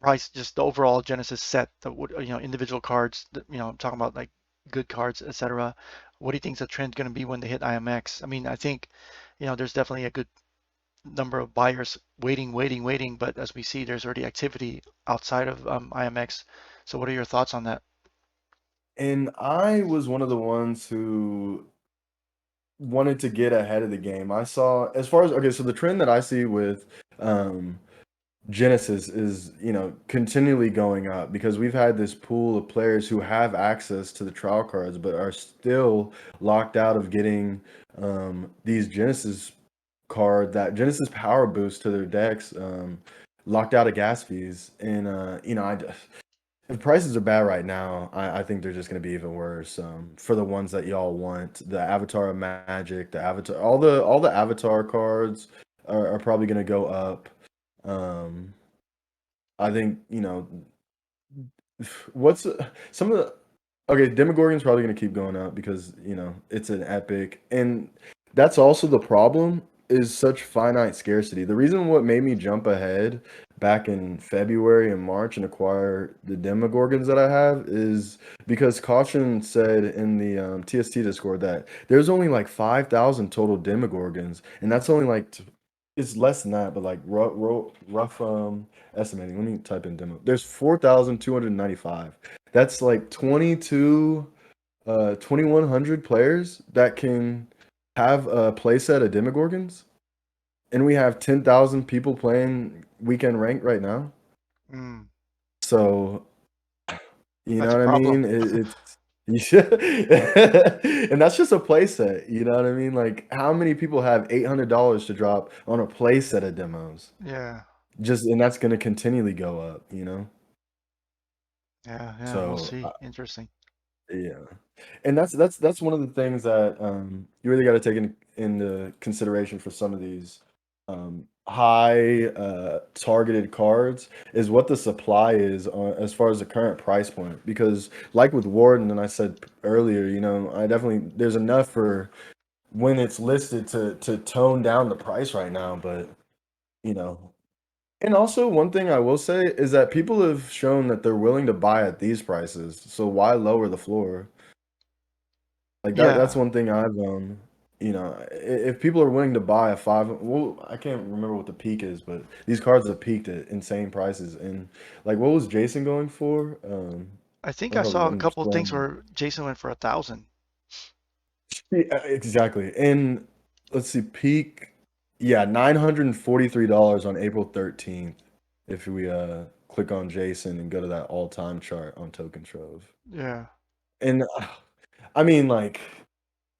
price, just the overall Genesis set, individual cards, I'm talking about like good cards, etc. What do you think is the trend going to be when they hit IMX? I mean, I think, there's definitely a good number of buyers waiting, but as we see, there's already activity outside of IMX. So what are your thoughts on that? And I was one of the ones who wanted to get ahead of the game. I saw as far as okay, so the trend that I see with um Genesis is, continually going up because we've had this pool of players who have access to the trial cards but are still locked out of getting these Genesis power boost to their decks, locked out of gas fees. And if prices are bad right now, I think they're just going to be even worse. For the ones that y'all want, the Avatar of Magic, the Avatar, all the Avatar cards are probably going to go up. Um, I think what's some of the okay, Demogorgon's probably going to keep going up because it's an epic, and that's also the problem is such finite scarcity. The reason what made me jump ahead back in February and March and acquire the Demogorgons that I have is because Caution said in the TST Discord that there's only like 5,000 total Demogorgons, and that's only like it's less than that, but like rough estimating. Let me type in demo. There's 4,295. That's like 2,100 players that can have a playset of Demogorgons, and we have 10,000 people playing weekend rank right now. Mm, So you know that's a what I problem. mean? And that's just a playset. You know what I mean? Like, how many people have $800 to drop on a playset of demos? Yeah, Just and that's going to continually go up. yeah, we'll So see. Interesting. yeah, and that's one of the things that you really got to take into consideration for some of these high targeted cards is what the supply is as far as the current price point. Because like with Warden, and I said earlier, I definitely there's enough for when it's listed to tone down the price right now, but you know. And also, one thing I will say is that people have shown that they're willing to buy at these prices. So why lower the floor? Like that's Yeah, one thing I've if people are willing to buy a five, well, I can't remember what the peak is, but these cards have peaked at insane prices. And like, what was Jason going for? I think I I don't know saw if a I'm couple of things scrolling. where Jason went for 1,000. Yeah, exactly. And let's see, peak, yeah, $943 on April 13th. If we click on Jason and go to that all-time chart on Token Trove. Yeah, And I mean, like,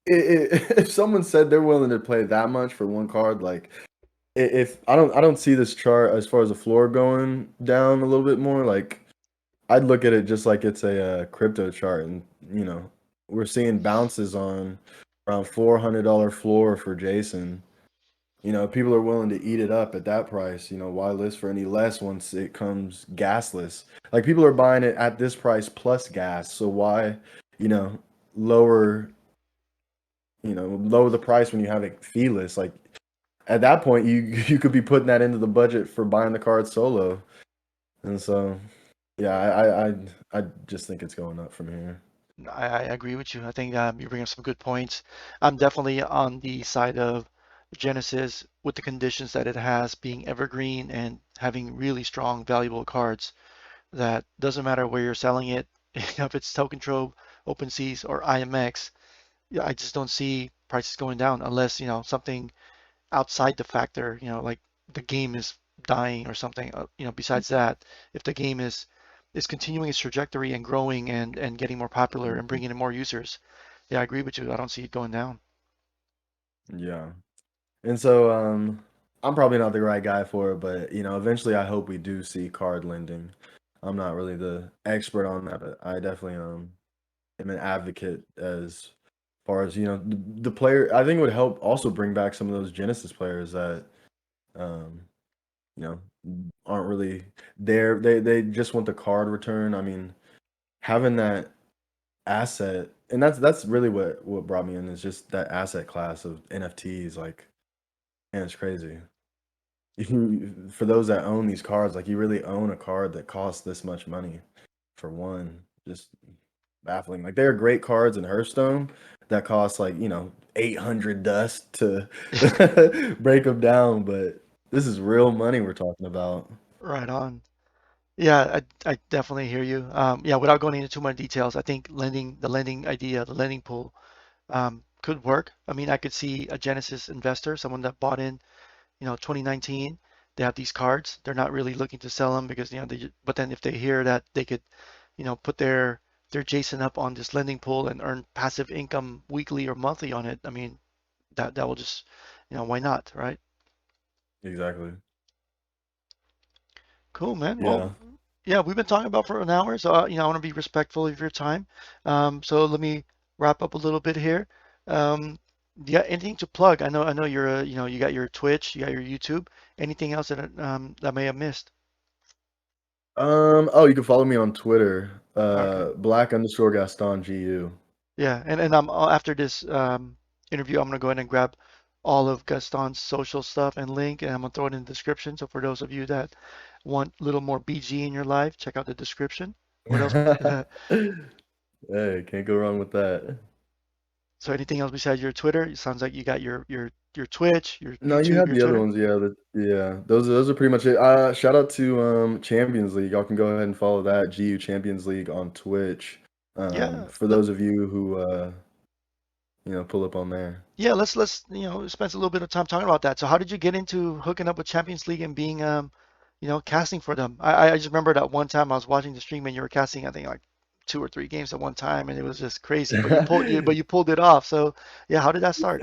if someone said they're willing to play that much for one card, like, if I don't see this chart as far as the floor going down a little bit more, like, I'd look at it just like it's a crypto chart, and we're seeing bounces on around $400 floor for Jason. People are willing to eat it up at that price. Why list for any less once it comes gasless? Like people are buying it at this price plus gas. So why, you know, lower, lower the price when you have it feeless? Like at that point, you you could be putting that into the budget for buying the card solo. And so, yeah, I just think it's going up from here. I agree with you. I think you bring up some good points. I'm definitely on the side of Genesis with the conditions that it has, being evergreen and having really strong, valuable cards that doesn't matter where you're selling it, if it's Token Trove, OpenSeas, or IMX. Yeah, I just don't see prices going down unless, something outside the factor, like the game is dying or something. Besides that, if the game is continuing its trajectory and growing and getting more popular and bringing in more users, Yeah, I agree with you. I don't see it going down. Yeah. And so I'm probably not the right guy for it, but eventually I hope we do see card lending. I'm not really the expert on that, but I definitely am an advocate as far as, the player. I think it would help also bring back some of those Genesis players that um, you know, aren't really there. They just want the card return. I mean, having that asset, and that's really what brought me in is just that asset class of NFTs. Like, man, it's crazy. For those that own these cards, like you really own a card that costs this much money for one. Just baffling. Like there are great cards in Hearthstone that cost like 800 dust to break them down, but this is real money we're talking about. Right on. Yeah, I definitely hear you. Yeah, without going into too much details, I think the lending idea, the lending pool, could work. I mean, I could see a Genesis investor, someone that bought in, 2019. They have these cards. They're not really looking to sell them because, but then if they hear that they could, put their Jason up on this lending pool and earn passive income weekly or monthly on it. I mean, that will just, why not, right? Exactly. Cool, man. Well, Yeah. yeah, we've been talking about for an hour, so I want to be respectful of your time. So let me wrap up a little bit here. Um, yeah, anything to plug? I know you're, you got your Twitch, you got your YouTube. Anything else that I may have missed? Oh, you can follow me on Twitter, Okay. Black_Gaston GU. Yeah, and after this interview, I'm gonna go ahead and grab all of Gaston's social stuff and link, and I'm gonna throw it in the description. So for those of you that want a little more BG in your life, check out the description. What else? Hey, can't go wrong with that. So anything else besides your Twitter? It sounds like you got your Twitch, your No, you YouTube, had your the other Twitter. ones, yeah. Yeah, those are pretty much it. Shout out to Champions League. Y'all can go ahead and follow that GU Champions League on Twitch. Yeah, For those of you who pull up on there. yeah. Let's spend a little bit of time talking about that. So how did you get into hooking up with Champions League and being casting for them? I just remember that one time I was watching the stream and you were casting I think like two or three games at one time and it was just crazy. But you pulled it off. So yeah, how did that start?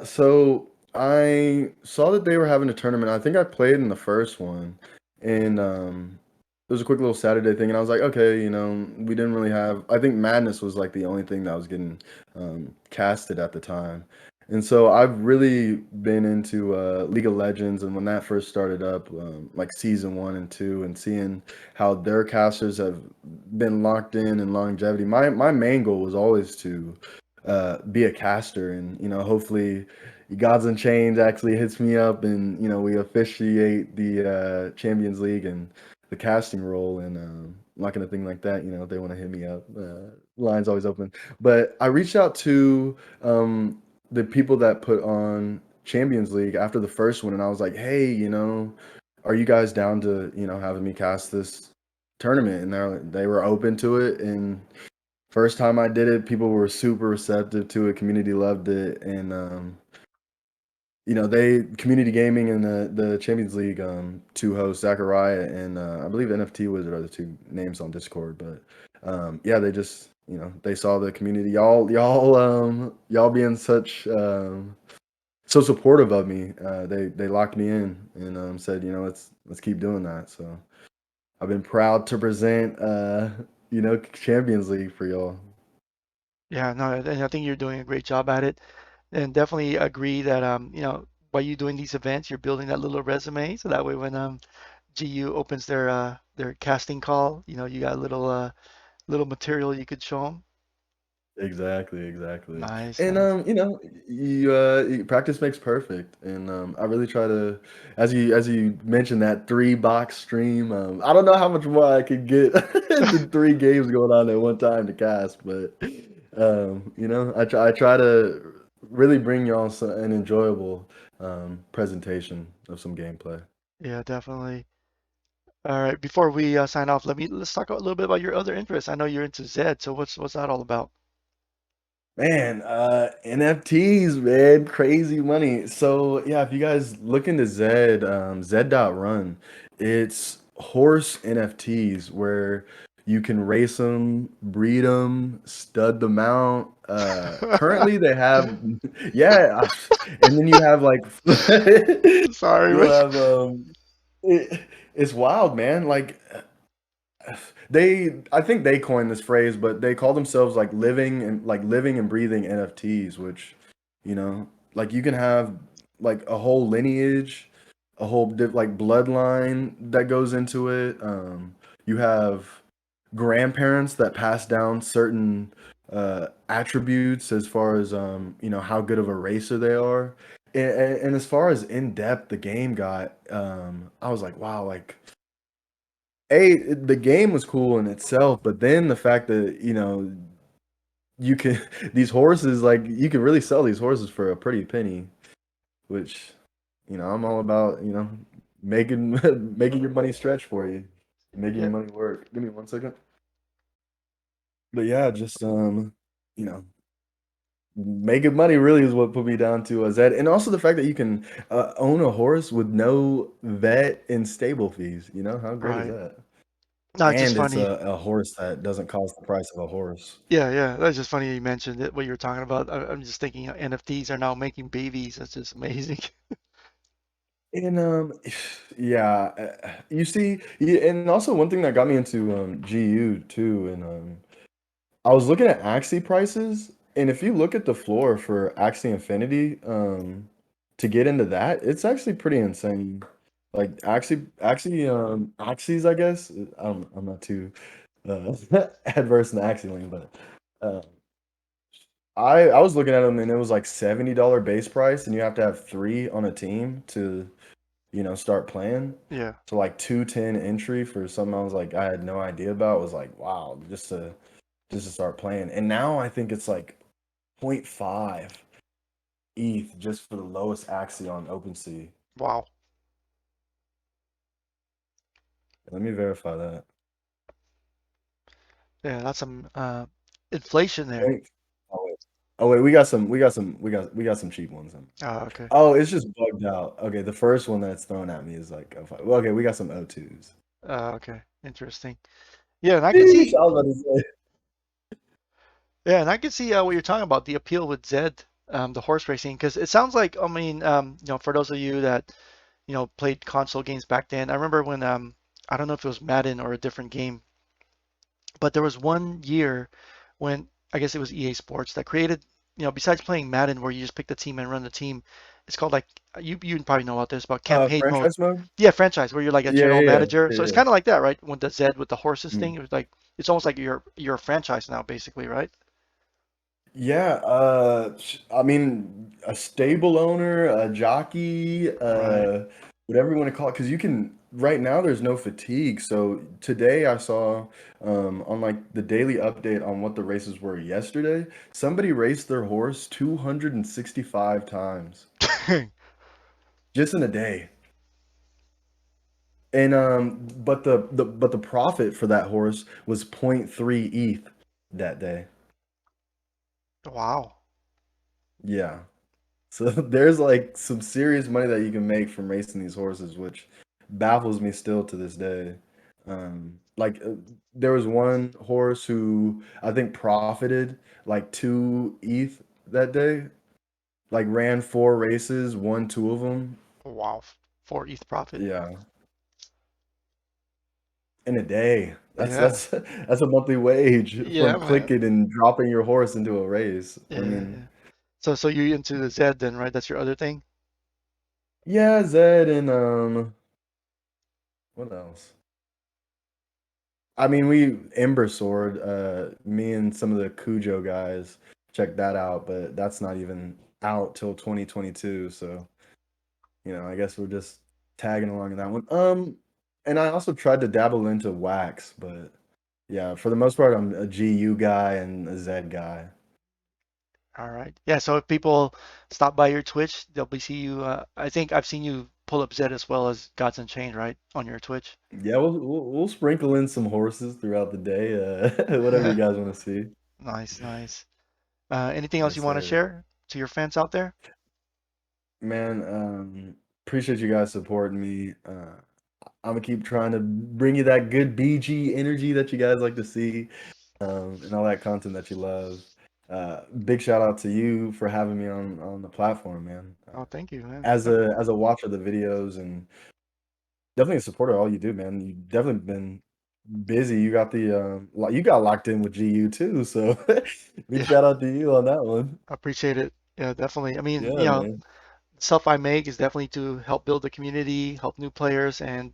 So I saw that they were having a tournament. I think I played in the first one, and it was a quick little Saturday thing. And I was like, okay, we didn't really have. I think Madness was like the only thing that was getting casted at the time, and so I've really been into League of Legends. And when that first started up, like season 1 and 2, and seeing how their casters have been locked in longevity, my main goal was always to be a caster, and hopefully Gods Unchained actually hits me up, and we officiate the Champions League and the casting role, and like anything like that, if they want to hit me up, line's always open. But I reached out to the people that put on Champions League after the first one, and I was like, hey, are you guys down to having me cast this tournament? And they were open to it, and first time I did it, people were super receptive to it. Community loved it, and they community gaming and the Champions League two hosts Zachariah and I believe NFT Wizard are the two names on Discord. But yeah, they just they saw the community. Y'all being such so supportive of me. They locked me in and said let's keep doing that. So I've been proud to present Champions League for y'all. Yeah, no, and I think you're doing a great job at it. And definitely agree that by you doing these events, you're building that little resume. So that way when GU opens their casting call, you got a little material you could show them. Exactly. Nice, And nice. practice makes perfect. And I really try to, as you mentioned, that 3 box stream. I don't know how much more I could get the 3 games going on at one time to cast, but I try to really bring y'all an enjoyable presentation of some gameplay. Yeah, definitely. All right, before we sign off, let's talk a little bit about your other interests. I know you're into Zed, so what's that all about? Man, NFTs, man, crazy money. So yeah, if you guys look into Zed, Zed.run, it's horse NFTs where You can race them, breed them, stud them out. Currently, they have, yeah, and then you have like, Sorry, you'll but have, it's wild, man. Like, I think they coined this phrase, but they call themselves like living and breathing NFTs, which, like you can have like a whole lineage, a whole like bloodline that goes into it. You have grandparents that pass down certain attributes as far as how good of a racer they are. And as far as in depth the game got, I was like, wow, like the game was cool in itself, but then the fact that you can these horses, like you can really sell these horses for a pretty penny, which I'm all about, making making your money stretch for you, making yeah, your money work. Give me 1 second. But yeah, just you know, making money really is what put me down to that, and also the fact that you can own a horse with no vet and stable fees. How great is right. that? No, it's just And it's funny. a horse that doesn't cost the price of a horse. Yeah, yeah. That's just funny you mentioned it, what you were talking about. I'm just thinking NFTs are now making babies. That's just amazing. And yeah, you see, yeah, and also one thing that got me into GU too, and I was looking at Axie prices, and if you look at the floor for Axie Infinity, to get into that, it's actually pretty insane. Like Axies, I guess. I'm not too uh, adverse in the Axie lane, but uh, I was looking at them and it was like $70 base price, and you have to have three on a team to start playing. Yeah. So like 210 entry for something I was like I had no idea about was like wow, just to start playing. And now I think it's like point 0.5 ETH just for the lowest Axie on OpenSea. Wow. Let me verify that. Yeah, that's some inflation there. Point, oh wait. Oh wait, we got some cheap ones. Oh, okay. Oh, it's just bugged out. Okay, the first one that's thrown at me is like oh 05. Well, okay, we got some O2s. Okay. Interesting. Yeah, and I can Sheesh, see I was about to say. Yeah, and I can see what you're talking about, the appeal with Zed, the horse racing, because it sounds like, I mean, for those of you that, played console games back then, I remember when, I don't know if it was Madden or a different game, but there was one year when I guess it was EA Sports that created, besides playing Madden where you just pick the team and run the team, it's called like you probably know about this about campaign mode. Franchise mode? Yeah, franchise where you're like a Yeah, general yeah, yeah, manager. yeah, So it's yeah. kind of like that, right? With the Zed with the horses thing, Mm. it was like it's almost like you're a franchise now, basically, right? Yeah, I mean, a stable owner, a jockey, Right. whatever you want to call it, because you can, right now, there's no fatigue. So today I saw on like the daily update on what the races were yesterday, somebody raced their horse 265 times just in a day. And but the profit for that horse was point 0.3 ETH that day. Wow. Yeah. So there's like some serious money that you can make from racing these horses, which baffles me still to this day. Like there was one horse who I think profited like 2 ETH that day, like ran 4 races, won two of them. Wow. For ETH profit. Yeah, in a day. That's Yeah. that's that's a monthly wage Yeah, from man. clicking and dropping your horse into a race. I Yeah, mean, yeah. So you into the Zed then, right? That's your other thing? yeah, Zed and what else? I mean, we Ember Sword, me and some of the Cujo guys checked that out, but that's not even out till 2022. So, I guess we're just tagging along in that one. And I also tried to dabble into wax, but yeah, for the most part, I'm a GU guy and a Z guy. All right. Yeah, so if people stop by your Twitch, they'll be see you. I think I've seen you pull up Zed as well as Gods Unchained, right? On your Twitch. Yeah, we'll sprinkle in some horses throughout the day, whatever you guys want to see. Nice, nice. Anything else Yes, you want to sir. share to your fans out there? Man, appreciate you guys supporting me. I'm gonna keep trying to bring you that good BG energy that you guys like to see, and all that content that you love. Big shout out to you for having me on the platform, man. Oh, thank you, man. As a watcher of the videos and definitely a supporter of all you do, man. You've definitely been busy. You got you got locked in with GU too, so big Yeah, shout out to you on that one. I appreciate it. Yeah, definitely. I mean, Yeah, man. stuff I make is definitely to help build the community, help new players, and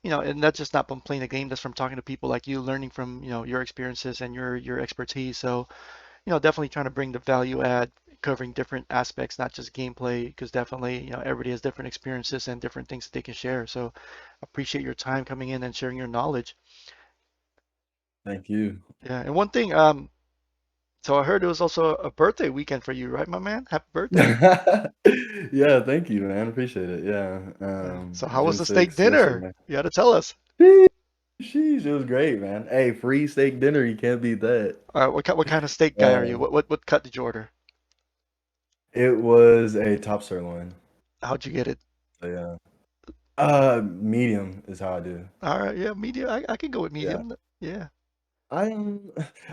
and that's just not from playing the game, that's from talking to people like you, learning from, your experiences and your expertise. So, definitely trying to bring the value add, covering different aspects, not just gameplay, because definitely, everybody has different experiences and different things that they can share. So, appreciate your time coming in and sharing your knowledge. Thank you. Yeah, and one thing, so I heard it was also a birthday weekend for you, right, my man? Happy birthday. Yeah, thank you, man. Appreciate it. Yeah. Yeah. So how was June the steak 6th dinner? yesterday. You got to tell us. Sheesh, it was great, man. Hey, free steak dinner, you can't beat that. All right, what kind of steak guy are you? Uh, What cut did you order? it was a top sirloin. How'd you get it? So yeah. Medium is how I do. All right, yeah, medium. I can go with Yeah. medium. Yeah, I'm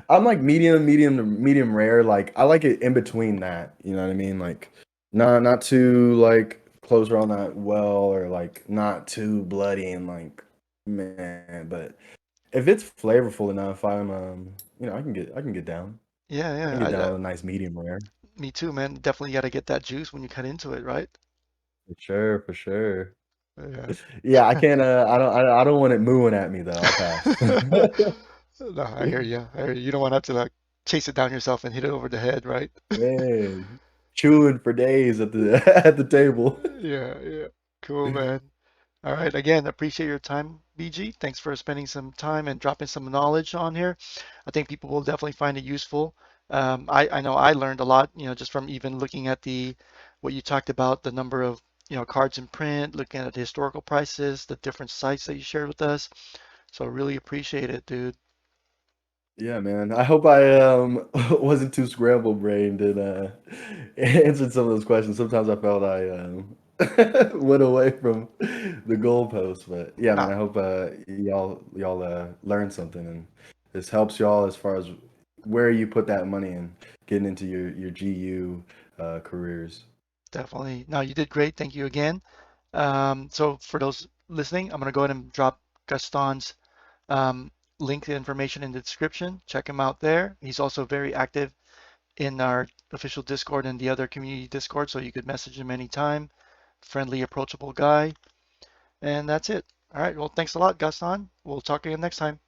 I'm like medium rare. Like I like it in between that. You know what I mean? Like not too like close around that well or like not too bloody and like man. But if it's flavorful enough, I'm I can get down. yeah, I can yeah. get down with a nice medium rare. Me too, man. Definitely got to get that juice when you cut into it, right? For sure, for sure. Yeah. Yeah, I can't. I don't want it mooing at me though. I'll pass. No, I hear you. I hear you. You don't want to have to like chase it down yourself and hit it over the head, right? Man, chewing for days at the at the table. Yeah, yeah. Cool, man. All right. Again, appreciate your time, BG. Thanks for spending some time and dropping some knowledge on here. I think people will definitely find it useful. I know I learned a lot, just from even looking at what you talked about, the number of, cards in print, looking at the historical prices, the different sites that you shared with us. So really appreciate it, dude. Yeah, man. I hope I wasn't too scramble brained and answered some of those questions. Sometimes I felt I went away from the goalpost, but yeah, man. Nah, I hope y'all learned something and this helps y'all as far as where you put that money and getting into your GU careers. definitely. No, you did great. Thank you again. So for those listening, I'm going to go ahead and drop Gaston's um, link to information in the description. Check him out there. He's also very active in our official Discord and the other community Discord, so you could message him anytime. Friendly, approachable guy. And that's it. All right. Well, thanks a lot, Gaston. We'll talk again next time.